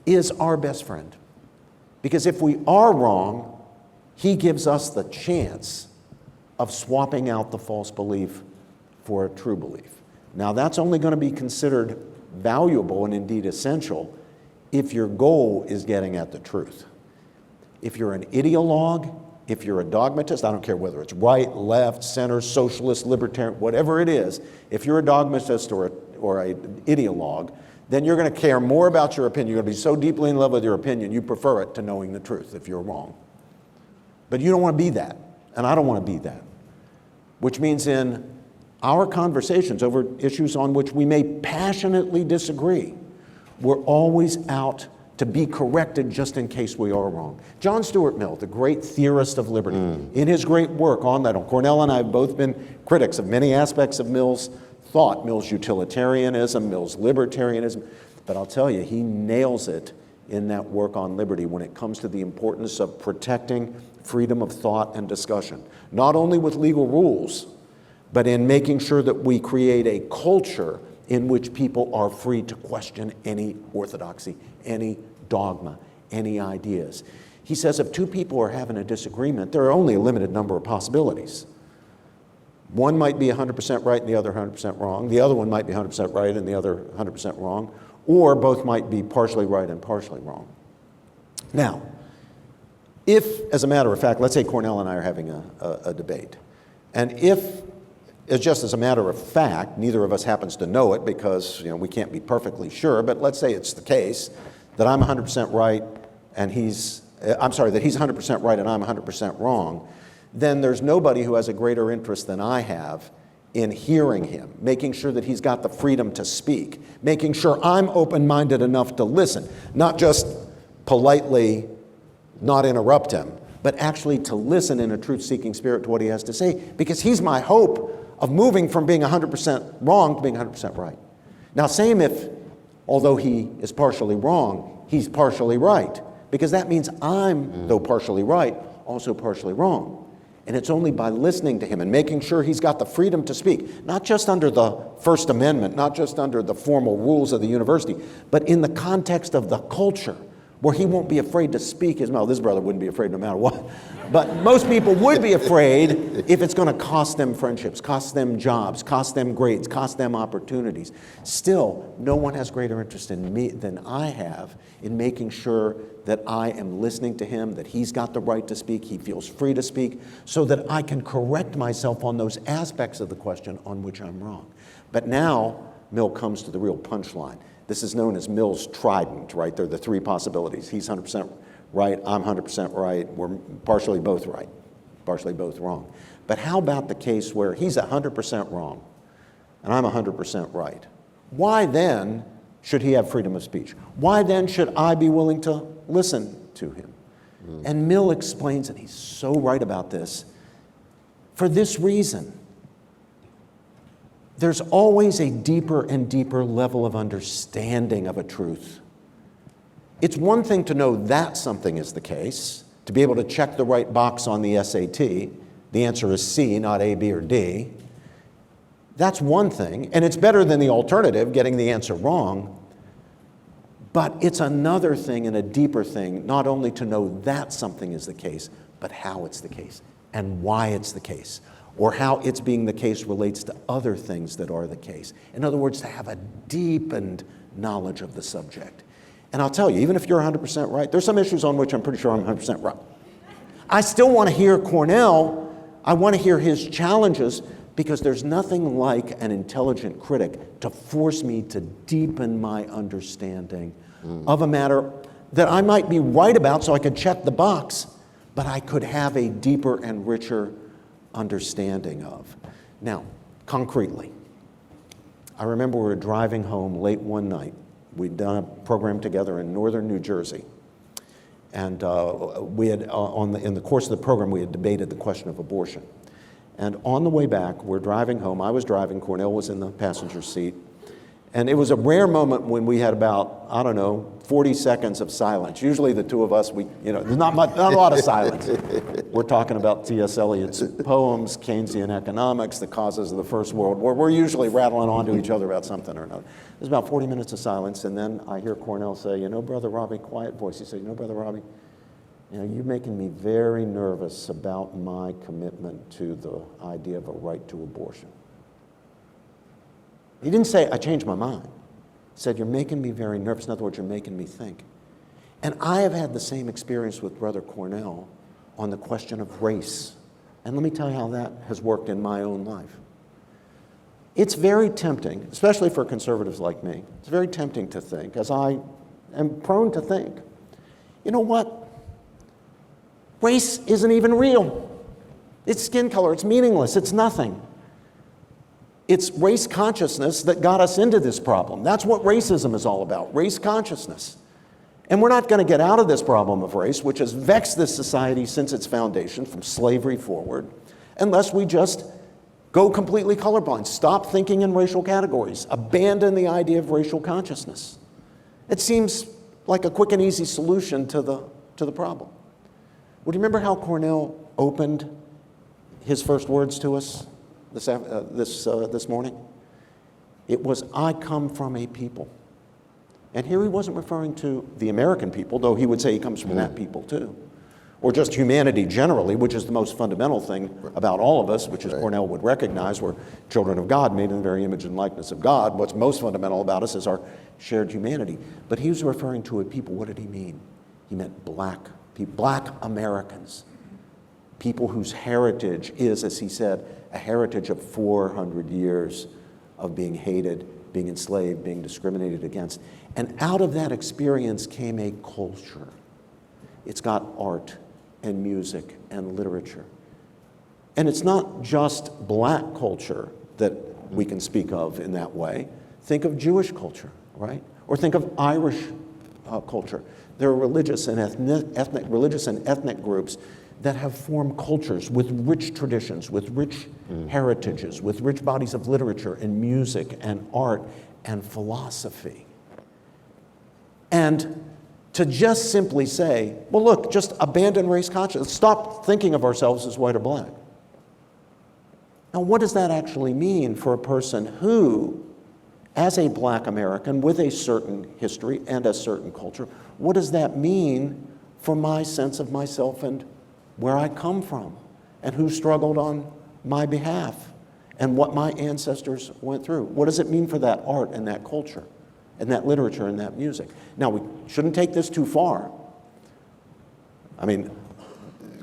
is our best friend. Because if we are wrong, he gives us the chance of swapping out the false belief for a true belief. Now, that's only going to be considered valuable and indeed essential if your goal is getting at the truth. If you're an ideologue, if you're a dogmatist, I don't care whether it's right, left, center, socialist, libertarian, whatever it is, if you're a dogmatist or an ideologue, then you're going to care more about your opinion. You're going to be so deeply in love with your opinion, you prefer it to knowing the truth if you're wrong. But you don't want to be that, and I don't want to be that. Which means in our conversations over issues on which we may passionately disagree, we're always out to be corrected just in case we are wrong. John Stuart Mill, the great theorist of liberty, in his great work on that, Cornel and I have both been critics of many aspects of Mill's thought, Mill's utilitarianism, Mill's libertarianism, but I'll tell you, he nails it in that work on liberty when it comes to the importance of protecting freedom of thought and discussion, not only with legal rules, but in making sure that we create a culture in which people are free to question any orthodoxy, any dogma, any ideas. He says if two people are having a disagreement, there are only a limited number of possibilities. One might be 100% right and the other 100% wrong. The other one might be 100% right and the other 100% wrong. Or both might be partially right and partially wrong. Now, if, as a matter of fact, let's say Cornel and I are having a debate, and if, just as a matter of fact, neither of us happens to know it because we can't be perfectly sure, but let's say it's the case that I'm 100% right and that he's 100% right and I'm 100% wrong, then there's nobody who has a greater interest than I have in hearing him, making sure that he's got the freedom to speak, making sure I'm open-minded enough to listen, not just politely not interrupt him, but actually to listen in a truth-seeking spirit to what he has to say, because he's my hope of moving from being 100% wrong to being 100% right. Now, same if, although he is partially wrong, he's partially right, because that means I'm, though partially right, also partially wrong. And it's only by listening to him and making sure he's got the freedom to speak, not just under the First Amendment, not just under the formal rules of the university, but in the context of the culture, where he won't be afraid to speak his mouth. This brother wouldn't be afraid no matter what. But most people would be afraid if it's going to cost them friendships, cost them jobs, cost them grades, cost them opportunities. Still, no one has greater interest in me than I have in making sure that I am listening to him, that he's got the right to speak, he feels free to speak, so that I can correct myself on those aspects of the question on which I'm wrong. But now, Mill comes to the real punchline. This is known as Mill's trident, right? There are the three possibilities. He's 100% right, I'm 100% right, we're partially both right, partially both wrong. But how about the case where he's 100% wrong and I'm 100% right? Why then should he have freedom of speech? Why then should I be willing to listen to him? And Mill explains, and he's so right about this, for this reason. There's always a deeper and deeper level of understanding of a truth. It's one thing to know that something is the case, to be able to check the right box on the SAT. The answer is C, not A, B, or D. That's one thing, and it's better than the alternative, getting the answer wrong. But it's another thing and a deeper thing, not only to know that something is the case, but how it's the case and why it's the case, or how it's being the case relates to other things that are the case. In other words, to have a deepened knowledge of the subject. And I'll tell you, even if you're 100% right, there's some issues on which I'm pretty sure I'm 100% right. I still want to hear Cornel. I want to hear his challenges, because there's nothing like an intelligent critic to force me to deepen my understanding of a matter that I might be right about so I could check the box, but I could have a deeper and richer understanding of. Now, concretely, I remember we were driving home late one night. We'd done a program together in northern New Jersey. And we had, in the course of the program, we had debated the question of abortion. And on the way back, we're driving home. I was driving, Cornel was in the passenger seat. And it was a rare moment when we had about, 40 seconds of silence. Usually the two of us, there's not a lot of silence. We're talking about T.S. Eliot's poems, Keynesian economics, the causes of the First World War. We're usually rattling on to each other about something or another. There's about 40 minutes of silence, and then I hear Cornel say, Brother Robbie, quiet voice. He said, Brother Robbie, you're making me very nervous about my commitment to the idea of a right to abortion. He didn't say, I changed my mind. He said, you're making me very nervous. In other words, you're making me think. And I have had the same experience with Brother Cornel on the question of race. And let me tell you how that has worked in my own life. It's very tempting, especially for conservatives like me, it's very tempting to think, as I am prone to think, you know what? Race isn't even real. It's skin color, it's meaningless, it's nothing. It's race consciousness that got us into this problem. That's what racism is all about, race consciousness. And we're not going to get out of this problem of race, which has vexed this society since its foundation, from slavery forward, unless we just go completely colorblind, stop thinking in racial categories, abandon the idea of racial consciousness. It seems like a quick and easy solution to the problem. Well, do you remember how Cornel opened his first words to us this morning? It was, I come from a people. And here he wasn't referring to the American people, though he would say he comes from that people too. Or just humanity generally, which is the most fundamental thing about all of us, which is Cornel would recognize, we're children of God, made in the very image and likeness of God. What's most fundamental about us is our shared humanity. But he was referring to a people. What did he mean? He meant black people, black Americans, people whose heritage is, as he said, a heritage of 400 years of being hated, being enslaved, being discriminated against. And out of that experience came a culture. It's got art and music and literature. And it's not just black culture that we can speak of in that way. Think of Jewish culture, right? Or think of Irish culture. There are religious and ethnic groups that have formed cultures with rich traditions, with rich heritages, with rich bodies of literature and music and art and philosophy. And to just simply say, well, look, just abandon race consciousness, stop thinking of ourselves as white or black. Now, what does that actually mean for a person who, as a black American with a certain history and a certain culture, what does that mean for my sense of myself and where I come from and who struggled on my behalf and what my ancestors went through? What does it mean for that art and that culture and that literature and that music? Now, we shouldn't take this too far. I mean,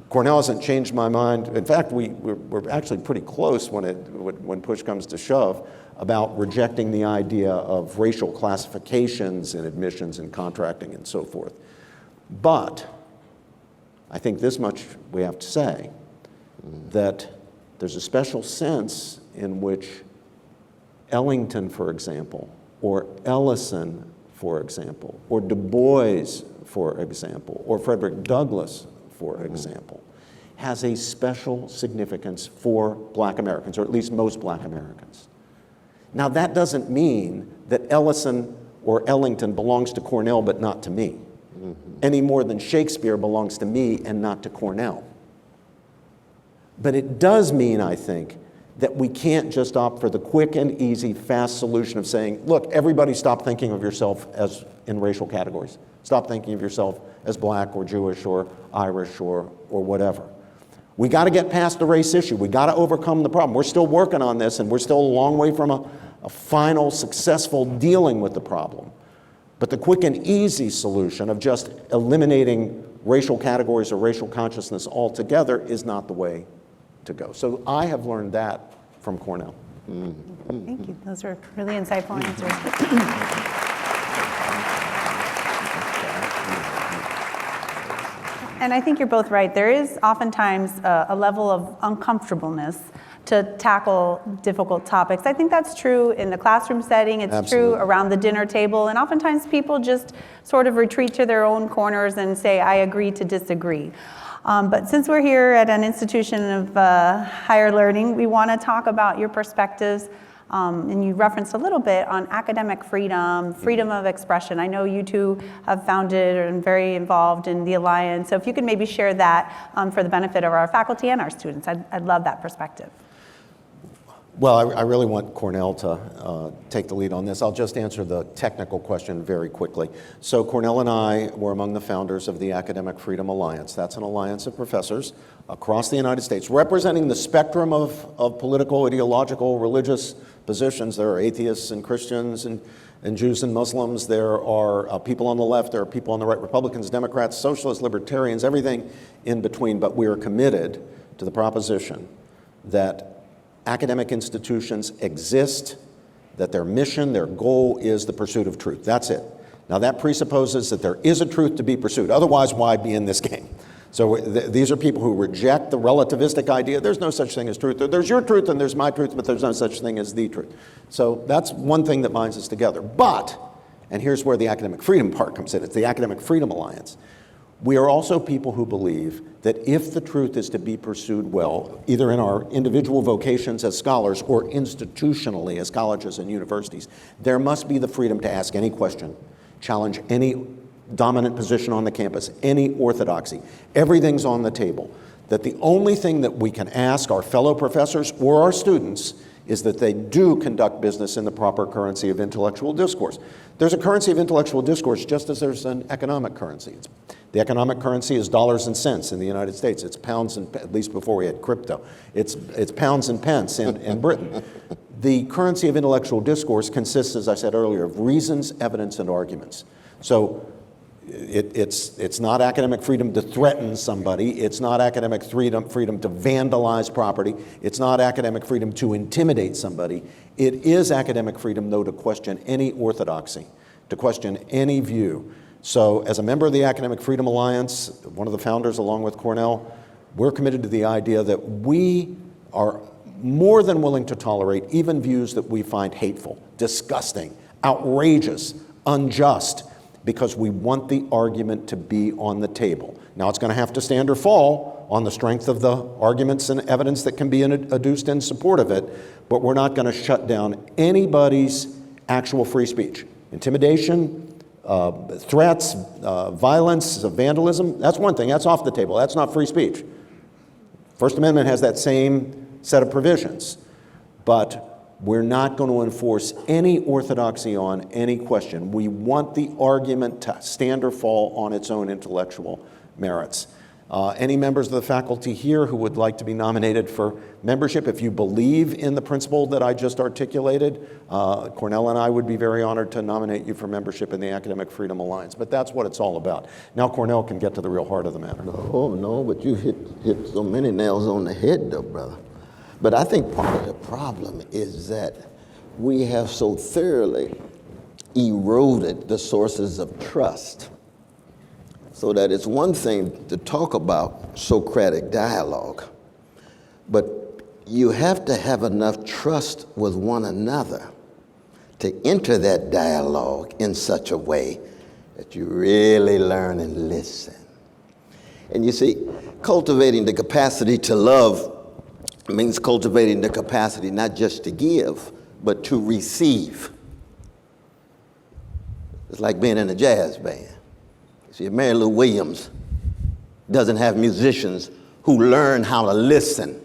Cornel hasn't changed my mind. In fact, we're actually pretty close when push comes to shove about rejecting the idea of racial classifications in admissions and contracting and so forth. But I think this much we have to say, that there's a special sense in which Ellington, for example, or Ellison, for example, or Du Bois, for example, or Frederick Douglass, for example, has a special significance for black Americans, or at least most black Americans. Now, that doesn't mean that Ellison or Ellington belongs to Cornel but not to me, any more than Shakespeare belongs to me and not to Cornel. But it does mean, I think, that we can't just opt for the quick and easy, fast solution of saying, look, everybody stop thinking of yourself as in racial categories. Stop thinking of yourself as black or Jewish or Irish or whatever. We got to get past the race issue. We got to overcome the problem. We're still working on this, and we're still a long way from a final successful dealing with the problem. But the quick and easy solution of just eliminating racial categories or racial consciousness altogether is not the way to go. So I have learned that from Cornel. Thank you. Those were really insightful answers. And I think you're both right. There is oftentimes a level of uncomfortableness to tackle difficult topics. I think that's true in the classroom setting. It's Absolutely. true around the dinner table. And oftentimes people just sort of retreat to their own corners and say, I agree to disagree. But since we're here at an institution of higher learning, we want to talk about your perspectives. And you referenced a little bit on academic freedom, freedom of expression. I know you two have founded and very involved in the Alliance. So if you could maybe share that for the benefit of our faculty and our students, I'd love that perspective. Well, I really want Cornel to take the lead on this. I'll just answer the technical question very quickly. So Cornel and I were among the founders of the Academic Freedom Alliance. That's an alliance of professors across the United States, representing the spectrum of political, ideological, religious positions. There are atheists and Christians and Jews and Muslims. There are people on the left. There are people on the right, Republicans, Democrats, socialists, libertarians, everything in between. But we are committed to the proposition that academic institutions exist, that their mission, their goal is the pursuit of truth. That's it. Now that presupposes that there is a truth to be pursued. Otherwise, why be in this game? So these are people who reject the relativistic idea. There's no such thing as truth. There's your truth and there's my truth, but there's no such thing as the truth. So that's one thing that binds us together. But, and here's where the academic freedom part comes in, it's the Academic Freedom Alliance. We are also people who believe that if the truth is to be pursued well, either in our individual vocations as scholars or institutionally as colleges and universities, there must be the freedom to ask any question, challenge any dominant position on the campus, any orthodoxy. Everything's on the table. That the only thing that we can ask our fellow professors or our students is that they do conduct business in the proper currency of intellectual discourse. There's a currency of intellectual discourse just as there's an economic currency. The economic currency is dollars and cents in the United States. It's pounds and, at least before we had crypto, it's pounds and pence in Britain. The currency of intellectual discourse consists, as I said earlier, of reasons, evidence, and arguments. So it's not academic freedom to threaten somebody. It's not academic freedom to vandalize property. It's not academic freedom to intimidate somebody. It is academic freedom, though, to question any orthodoxy, to question any view. So as a member of the Academic Freedom Alliance, one of the founders along with Cornel, we're committed to the idea that we are more than willing to tolerate even views that we find hateful, disgusting, outrageous, unjust, because we want the argument to be on the table. Now, it's going to have to stand or fall on the strength of the arguments and evidence that can be adduced in support of it, but we're not going to shut down anybody's actual free speech. Intimidation, threats, violence, vandalism, that's one thing. That's off the table. That's not free speech. First Amendment has that same set of provisions, but we're not going to enforce any orthodoxy on any question. We want the argument to stand or fall on its own intellectual merits. Any members of the faculty here who would like to be nominated for membership, if you believe in the principle that I just articulated, Cornel and I would be very honored to nominate you for membership in the Academic Freedom Alliance. But that's what it's all about. Now Cornel can get to the real heart of the matter. No, but you hit so many nails on the head, though, brother. But I think part of the problem is that we have so thoroughly eroded the sources of trust, so that it's one thing to talk about Socratic dialogue, but you have to have enough trust with one another to enter that dialogue in such a way that you really learn and listen. And you see, cultivating the capacity to love means cultivating the capacity not just to give, but to receive. It's like being in a jazz band. See, Mary Lou Williams doesn't have musicians who learn how to listen.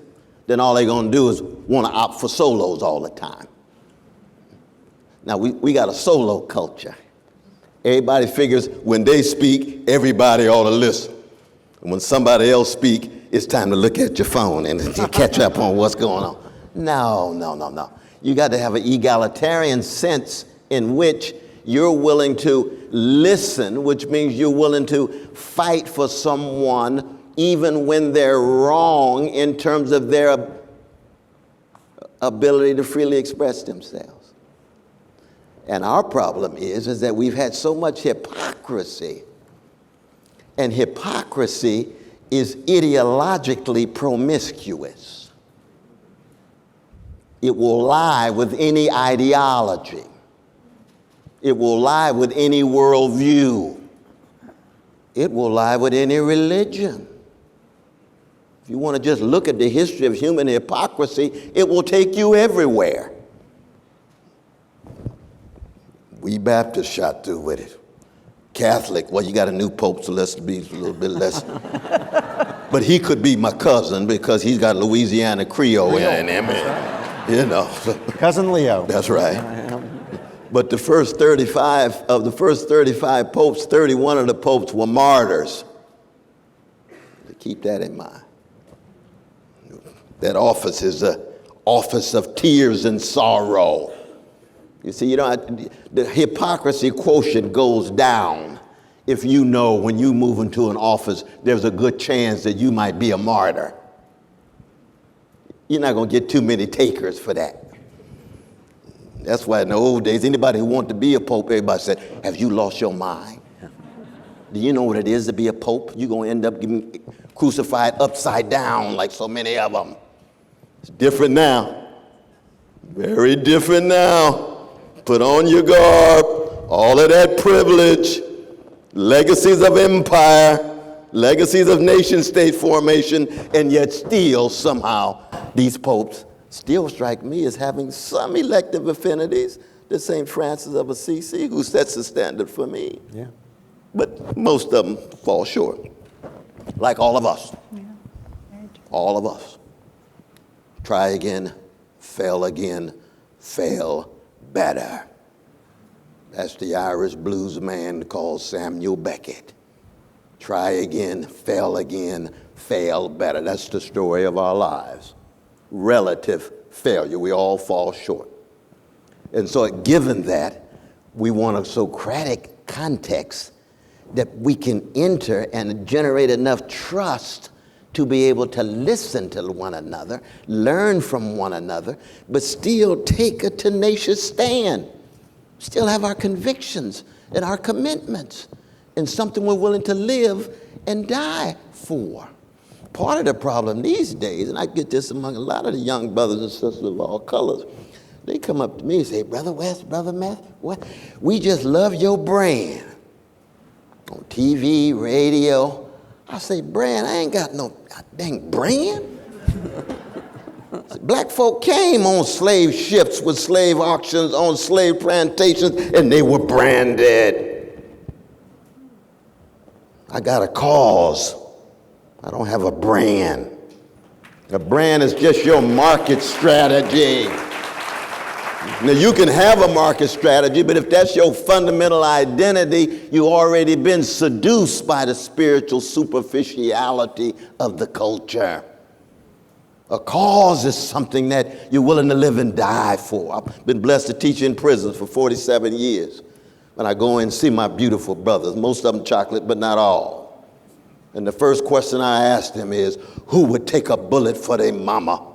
Then all they're going to do is want to opt for solos all the time. Now, we got a solo culture. Everybody figures when they speak, everybody ought to listen. And when somebody else speaks, it's time to look at your phone and catch up on what's going on. No. You got to have an egalitarian sense in which you're willing to listen, which means you're willing to fight for someone even when they're wrong in terms of their ability to freely express themselves. And our problem is that we've had so much hypocrisy, and hypocrisy is ideologically promiscuous. It will lie with any ideology. It will lie with any worldview. It will lie with any religion. If you want to just look at the history of human hypocrisy, it will take you everywhere. We Baptists shot through with it. Catholic, well, you got a new pope, so let's be a little bit less. But he could be my cousin because he's got Louisiana Creole in him, you know. Cousin Leo. That's right. But the first 35 popes, 31 of the popes were martyrs. Keep that in mind. That office is the office of tears and sorrow. You see, the hypocrisy quotient goes down if you know when you move into an office, there's a good chance that you might be a martyr. You're not going to get too many takers for that. That's why in the old days, anybody who wanted to be a pope, everybody said, have you lost your mind? Do you know what it is to be a pope? You're going to end up getting crucified upside down like so many of them. It's different now. Very different now. Put on your garb, all of that privilege, legacies of empire, legacies of nation-state formation, and yet still somehow these popes still strike me as having some elective affinities to St. Francis of Assisi, who sets the standard for me. Yeah. but most of them fall short, like all of us. All of us. Try again, fail better. That's the Irish blues man called Samuel Beckett. Try again, fail better. That's the story of our lives. Relative failure. We all fall short. And so given that, we want a Socratic context that we can enter and generate enough trust to be able to listen to one another, learn from one another, but still take a tenacious stand. Still have our convictions and our commitments and something we're willing to live and die for. Part of the problem these days, and I get this among a lot of the young brothers and sisters of all colors, they come up to me and say, Brother West, Brother Matt, what? We just love your brand. On TV, radio. I say, brand? I ain't got no dang brand. Black folk came on slave ships with slave auctions on slave plantations, and they were branded. I got a cause. I don't have a brand. A brand is just your market strategy. Now, you can have a market strategy, but if that's your fundamental identity, you've already been seduced by the spiritual superficiality of the culture. A cause is something that you're willing to live and die for. I've been blessed to teach in prisons for 47 years. When I go in and see my beautiful brothers, most of them chocolate, but not all. And the first question I ask them is, who would take a bullet for their mama?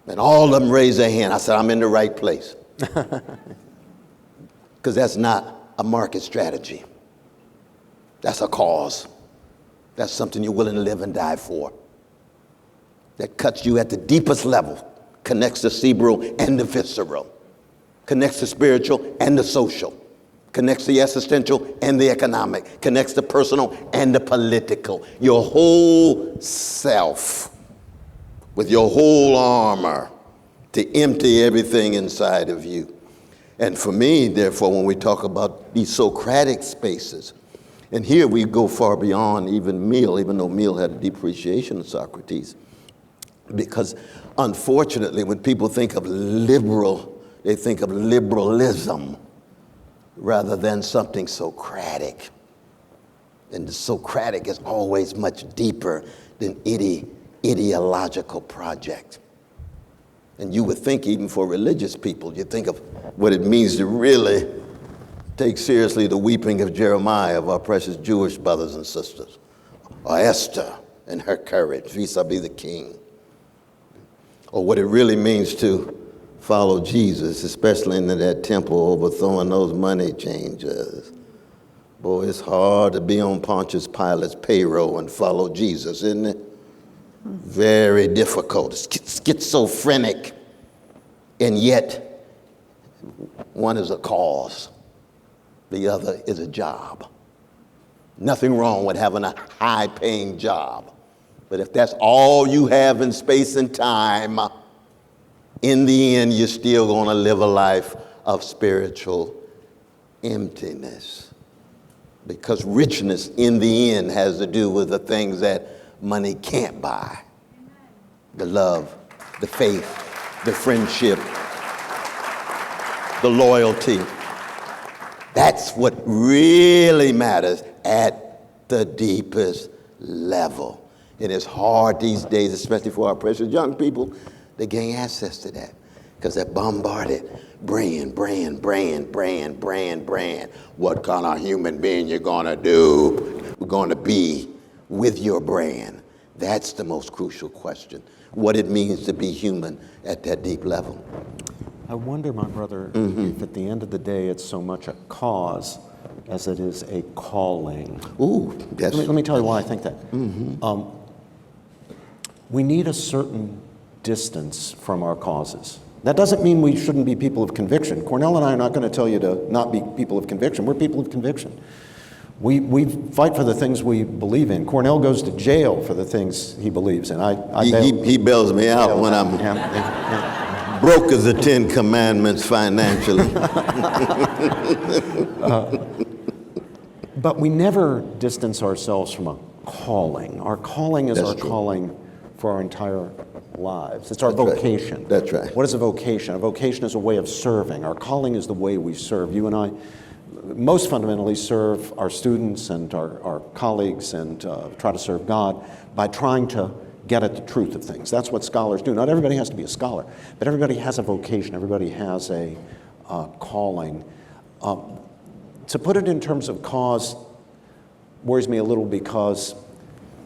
And all of them raised their hand. I said, I'm in the right place. Because that's not a market strategy. That's a cause. That's something you're willing to live and die for. That cuts you at the deepest level, connects the cerebral and the visceral, connects the spiritual and the social, connects the existential and the economic, connects the personal and the political. Your whole self, with your whole armor, to empty everything inside of you. And for me, therefore, when we talk about these Socratic spaces, and here we go far beyond even Mill, even though Mill had a deep appreciation of Socrates, because unfortunately, when people think of liberal, they think of liberalism rather than something Socratic. And the Socratic is always much deeper than ideological project. And you would think even for religious people, you think of what it means to really take seriously the weeping of Jeremiah, of our precious Jewish brothers and sisters, or Esther and her courage vis-a-vis the king, or what it really means to follow Jesus, especially into that temple overthrowing those money changers. Boy, it's hard to be on Pontius Pilate's payroll and follow Jesus, isn't it? Very difficult, schizophrenic, and yet one is a cause, the other is a job. Nothing wrong with having a high-paying job, but if that's all you have in space and time, in the end, you're still going to live a life of spiritual emptiness, because richness in the end has to do with the things that money can't buy. The love, the faith, the friendship, the loyalty. That's what really matters at the deepest level. And it's hard these days, especially for our precious young people, to gain access to that because they're bombarded. Brand. What kind of human being you're gonna do? We're gonna be with your brand. That's the most crucial question. What it means to be human at that deep level. I wonder, my brother, if at the end of the day it's so much a cause as it is a calling. Ooh, that's... Let me tell you why I think that. We need a certain distance from our causes. That doesn't mean we shouldn't be people of conviction. Cornel and I are not going to tell you to not be people of conviction. We're people of conviction. We fight for the things we believe in. Cornel goes to jail for the things he believes in. He bails me out when I'm broke as the 10 Commandments financially. But we never distance ourselves from a calling. Our calling is That's our true. calling for our entire lives. It's our That's right. vocation. That's right. What is a vocation? A vocation is a way of serving. Our calling is the way we serve. You and I most fundamentally serve our students and our colleagues and try to serve God by trying to get at the truth of things. That's what scholars do. Not everybody has to be a scholar, but everybody has a vocation. Everybody has a calling. To put it in terms of cause worries me a little because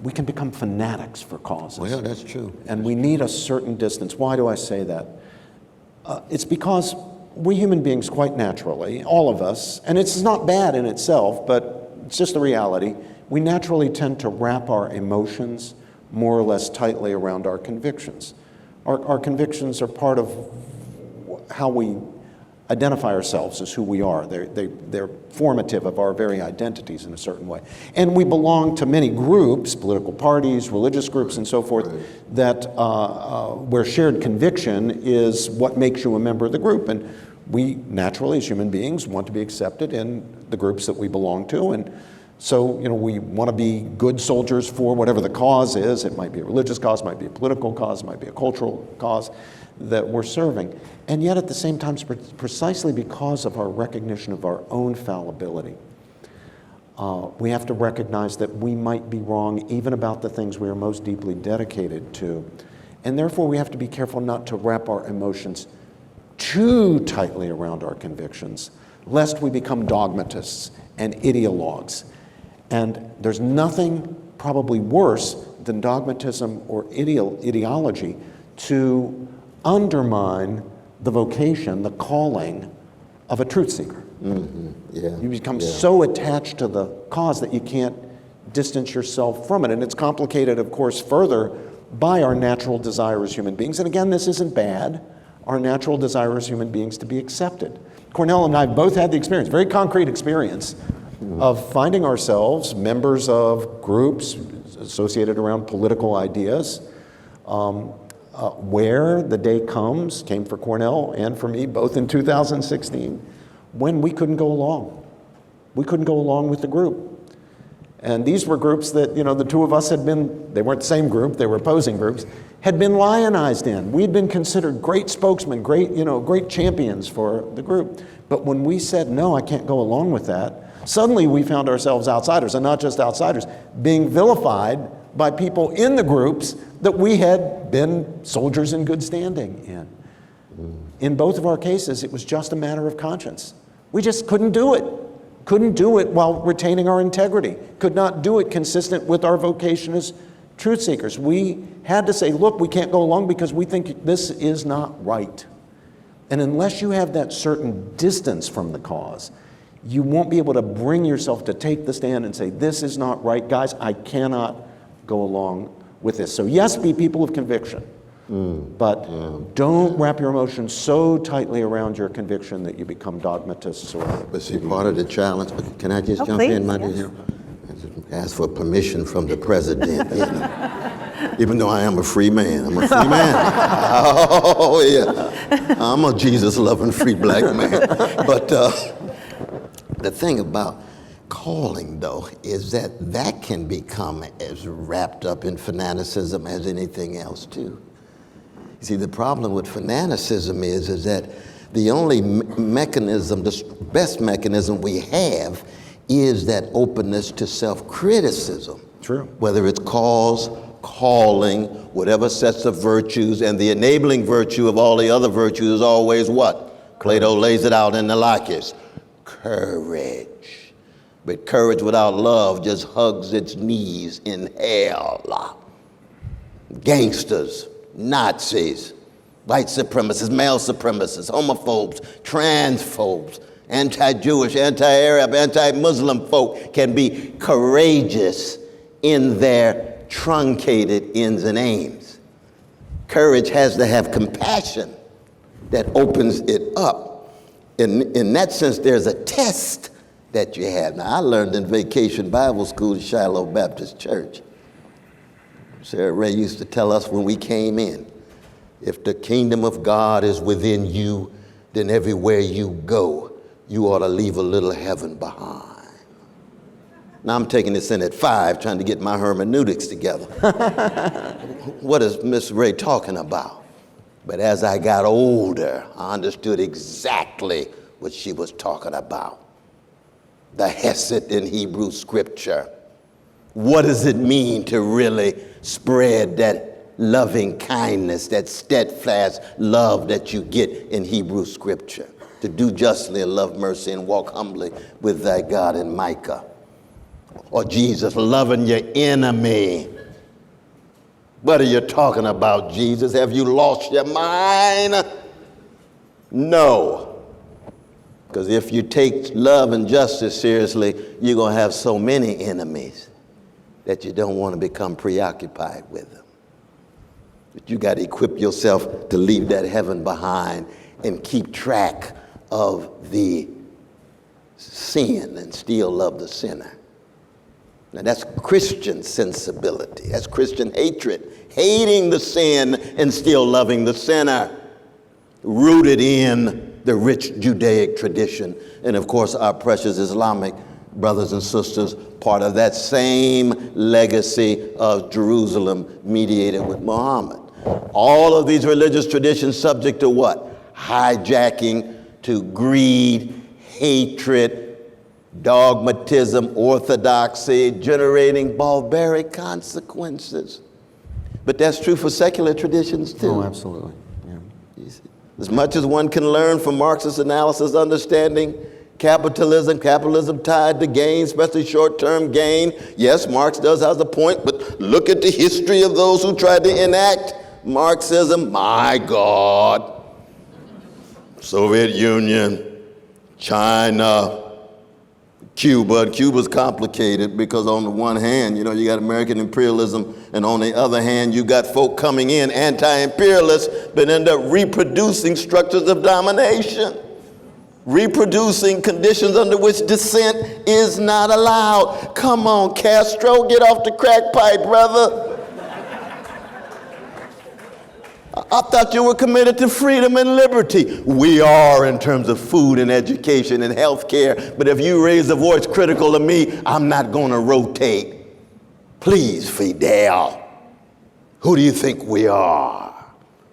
we can become fanatics for causes. Well, that's true. And we need a certain distance. Why do I say that? It's because we human beings quite naturally, all of us, and it's not bad in itself, but it's just the reality, we naturally tend to wrap our emotions more or less tightly around our convictions. Our convictions are part of how we identify ourselves as who we are. They're formative of our very identities in a certain way. And we belong to many groups, political parties, religious groups, and so forth, that where shared conviction is what makes you a member of the group. And we naturally, as human beings, want to be accepted in the groups that we belong to. And so, we want to be good soldiers for whatever the cause is. It might be a religious cause, might be a political cause, might be a cultural cause that we're serving. And yet at the same time, precisely because of our recognition of our own fallibility, we have to recognize that we might be wrong even about the things we are most deeply dedicated to. And therefore we have to be careful not to wrap our emotions too tightly around our convictions, lest we become dogmatists and ideologues. And there's nothing probably worse than dogmatism or ideology to undermine the vocation, the calling of a truth seeker. Mm-hmm. Yeah. You become so attached to the cause that you can't distance yourself from it. And it's complicated, of course, further by our natural desire as human beings. And again, this isn't bad. Our natural desire as human beings to be accepted. Cornel and I both had the experience, very concrete experience, of finding ourselves members of groups associated around political ideas, where the day came for Cornel and for me, both in 2016, when we couldn't go along. We couldn't go along with the group. And these were groups that, the two of us had been, they weren't the same group, they were opposing groups, had been lionized in. We'd been considered great spokesmen, great champions for the group. But when we said, no, I can't go along with that, suddenly we found ourselves outsiders, and not just outsiders, being vilified by people in the groups that we had been soldiers in good standing in. In both of our cases, it was just a matter of conscience. We just couldn't do it. Couldn't do it while retaining our integrity. Could not do it consistent with our vocation as truth seekers. We had to say, look, we can't go along because we think this is not right. And unless you have that certain distance from the cause, you won't be able to bring yourself to take the stand and say, this is not right. Guys, I cannot go along with this. So yes, be people of conviction, but don't wrap your emotions so tightly around your conviction that you become dogmatists. But see, part of the challenge, can I just jump please, in, Monty? yes. Ask for permission from the president, Even though I am a free man, I'm a free man. Oh, yeah. I'm a Jesus-loving free black man. But the thing about calling, though, is that can become as wrapped up in fanaticism as anything else, too. You see, the problem with fanaticism is that the only mechanism, the best mechanism we have is that openness to self-criticism. True. Whether it's cause, calling, whatever sets of virtues, and the enabling virtue of all the other virtues is always what? Plato lays it out in the Laches. Courage. But courage without love just hugs its knees in hell. Gangsters, Nazis, white supremacists, male supremacists, homophobes, transphobes, anti-Jewish, anti-Arab, anti-Muslim folk can be courageous in their truncated ends and aims. Courage has to have compassion that opens it up. In that sense, there's a test that you have. Now, I learned in Vacation Bible School at Shiloh Baptist Church. Sarah Ray used to tell us when we came in, if the kingdom of God is within you, then everywhere you go, you ought to leave a little heaven behind. Now I'm taking this in at 5, trying to get my hermeneutics together. What is Miss Ray talking about? But as I got older, I understood exactly what she was talking about. The hesed in Hebrew scripture. What does it mean to really spread that loving kindness, that steadfast love that you get in Hebrew scripture? To do justly and love mercy and walk humbly with thy God in Micah. Or Jesus, loving your enemy. What are you talking about, Jesus? Have you lost your mind? No. Because if you take love and justice seriously, you're going to have so many enemies that you don't want to become preoccupied with them. But you got to equip yourself to leave that heaven behind and keep track of the sin and still love the sinner. Now that's Christian sensibility. That's Christian hatred. Hating the sin and still loving the sinner. Rooted in the rich Judaic tradition. And of course our precious Islamic brothers and sisters, part of that same legacy of Jerusalem mediated with Muhammad. All of these religious traditions subject to what? Hijacking, to greed, hatred, dogmatism, orthodoxy, generating barbaric consequences. But that's true for secular traditions too. Oh, absolutely. Yeah. As much as one can learn from Marxist analysis, understanding capitalism tied to gain, especially short-term gain. Yes, Marx does have a point, but look at the history of those who tried to enact Marxism. My God. Soviet Union, China, Cuba. Cuba's complicated because on the one hand, you got American imperialism, and on the other hand, you got folk coming in, anti-imperialists, but end up reproducing structures of domination, reproducing conditions under which dissent is not allowed. Come on, Castro, get off the crack pipe, brother. I thought you were committed to freedom and liberty. We are in terms of food and education and health care. But if you raise a voice critical of me, I'm not going to rotate. Please, Fidel, who do you think we are?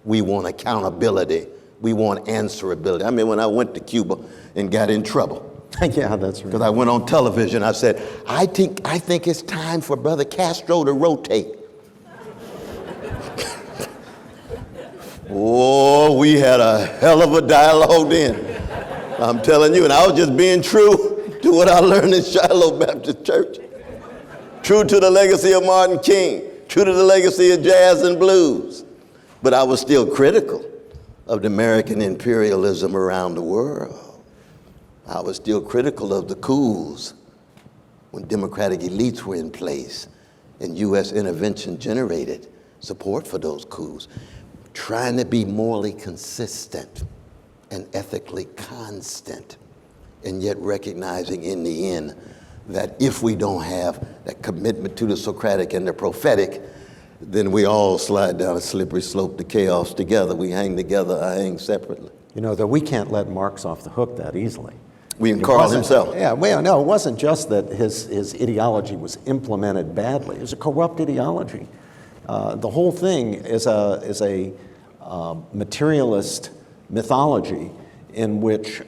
We want accountability. We want answerability. I mean, when I went to Cuba and got in trouble. Yeah, that's right. Because I went on television, I said, I think it's time for Brother Castro to rotate. Oh, we had a hell of a dialogue then. I'm telling you, and I was just being true to what I learned in Shiloh Baptist Church. True to the legacy of Martin King, true to the legacy of jazz and blues. But I was still critical of the American imperialism around the world. I was still critical of the coups when democratic elites were in place and U.S. intervention generated support for those coups. Trying to be morally consistent and ethically constant, and yet recognizing in the end that if we don't have that commitment to the Socratic and the prophetic, then we all slide down a slippery slope to chaos together. We hang together, I hang separately. That we can't let Marx off the hook that easily. We can Carl himself. Yeah, well, no, it wasn't just that his ideology was implemented badly. It was a corrupt ideology. The whole thing is a materialist mythology in which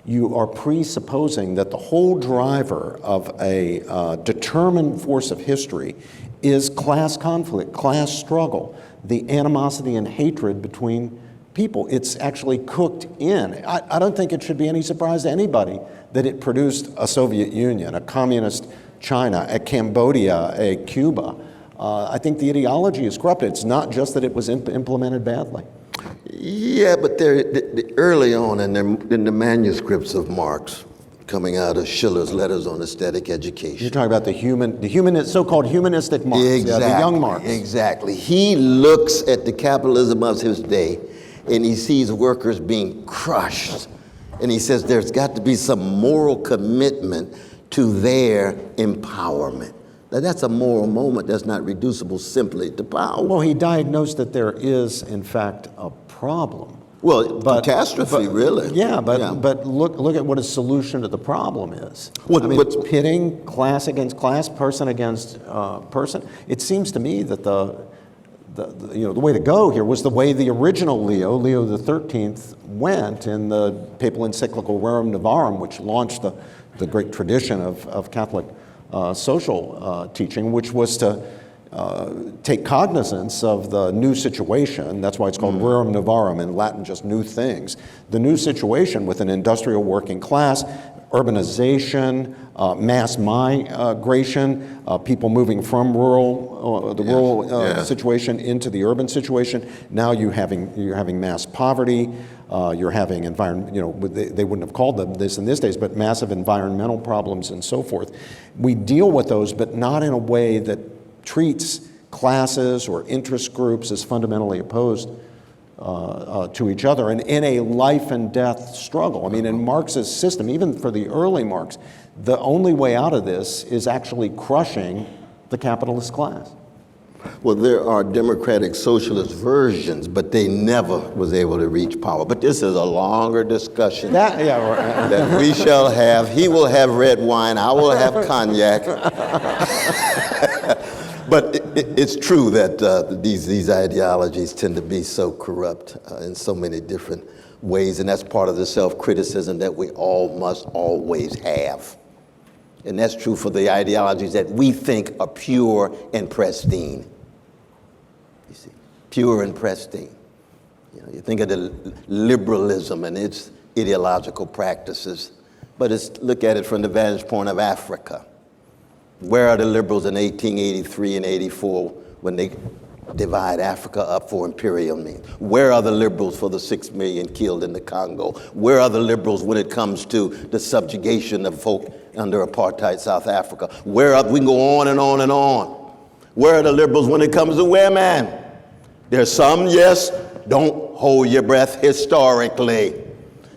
you are presupposing that the whole driver of a determined force of history is class conflict, class struggle, the animosity and hatred between people. It's actually cooked in. I don't think it should be any surprise to anybody that it produced a Soviet Union, a communist China, a Cambodia, a Cuba. I think the ideology is corrupted. It's not just that it was implemented badly. Yeah, but early on in the manuscripts of Marx, coming out of Schiller's letters on aesthetic education. You're talking about the so-called humanistic Marx, exactly, the young Marx. Exactly. He looks at the capitalism of his day, and he sees workers being crushed, and he says there's got to be some moral commitment to their empowerment. Now, that's a moral moment that's not reducible simply to power. Well, he diagnosed that there is, in fact, a problem Well, catastrophe, really. Yeah, but look at what a solution to the problem is. It's pitting class against class, person against person. It seems to me that the way to go here was the way the original Leo XIII, went in the papal encyclical Rerum Novarum, which launched the great tradition of Catholic social teaching, which was to take cognizance of the new situation. That's why it's called Rerum Novarum, in Latin, just new things. The new situation with an industrial working class, urbanization, mass migration, people moving from the rural situation into the urban situation. Now you're having mass poverty. You're having they wouldn't have called them this in these days, but massive environmental problems and so forth. We deal with those, but not in a way that treats classes or interest groups as fundamentally opposed to each other, and in a life and death struggle. I mean, in Marx's system, even for the early Marx, the only way out of this is actually crushing the capitalist class. Well, there are democratic socialist versions, but they never was able to reach power. But this is a longer discussion that we shall have. He will have red wine, I will have cognac. But it's true that these ideologies tend to be so corrupt in so many different ways, and that's part of the self-criticism that we all must always have. And that's true for the ideologies that we think are pure and pristine. You see, pure and pristine. You think of the liberalism and its ideological practices, but look at it from the vantage point of Africa. Where are the liberals in 1883 and 84 when they divide Africa up for imperial means? Where are the liberals for the 6 million killed in the Congo? Where are the liberals when it comes to the subjugation of folk under apartheid South Africa? We can go on and on and on. Where are the liberals when it comes to women? There's some, yes, don't hold your breath historically.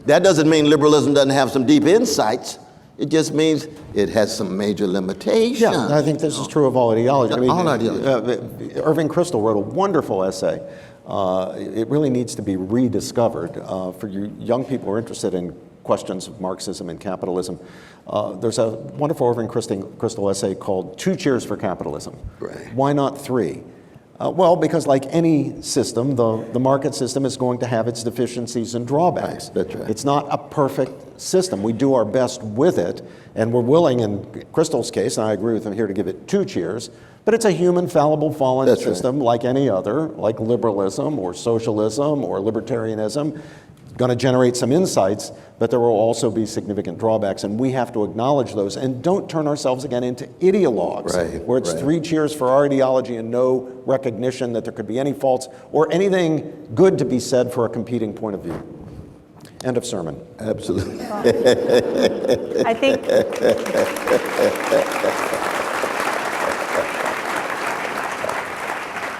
That doesn't mean liberalism doesn't have some deep insights. It just means it has some major limitations. Yeah, I think this is true of all ideology. All ideology. Irving Kristol wrote a wonderful essay. It really needs to be rediscovered for you young people who are interested in questions of Marxism and capitalism. There's a wonderful Irving Kristol essay called 2 Cheers for Capitalism. Right. Why not 3? Well, because like any system, the market system is going to have its deficiencies and drawbacks. Right, that's right. It's not a perfect system. We do our best with it, and we're willing, in Kristol's case, and I agree with him here, to give it 2 cheers, but it's a human, fallible, fallen That's system like any other, like liberalism or socialism or libertarianism. Going to generate some insights, but there will also be significant drawbacks, and we have to acknowledge those and don't turn ourselves again into ideologues, where it's 3 cheers for our ideology and no recognition that there could be any faults or anything good to be said for a competing point of view. End of sermon. Absolutely.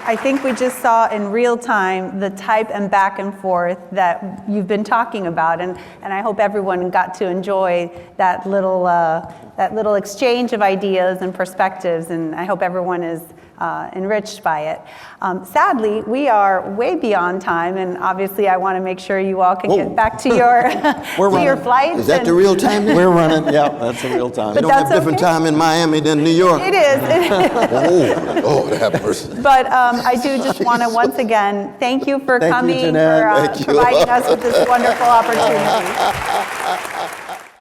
I think we just saw in real time the type and back and forth that you've been talking about, and I hope everyone got to enjoy that little exchange of ideas and perspectives, and I hope everyone is enriched by it. Sadly, we are way beyond time, and obviously I want to make sure you all can get back to your your flights. Is that the real time? We're running, yeah, that's the real time. They don't have different time in Miami than New York. It is. Oh, that person. But I do just want to once again thank you for coming, Jeanette. for providing us with this wonderful opportunity.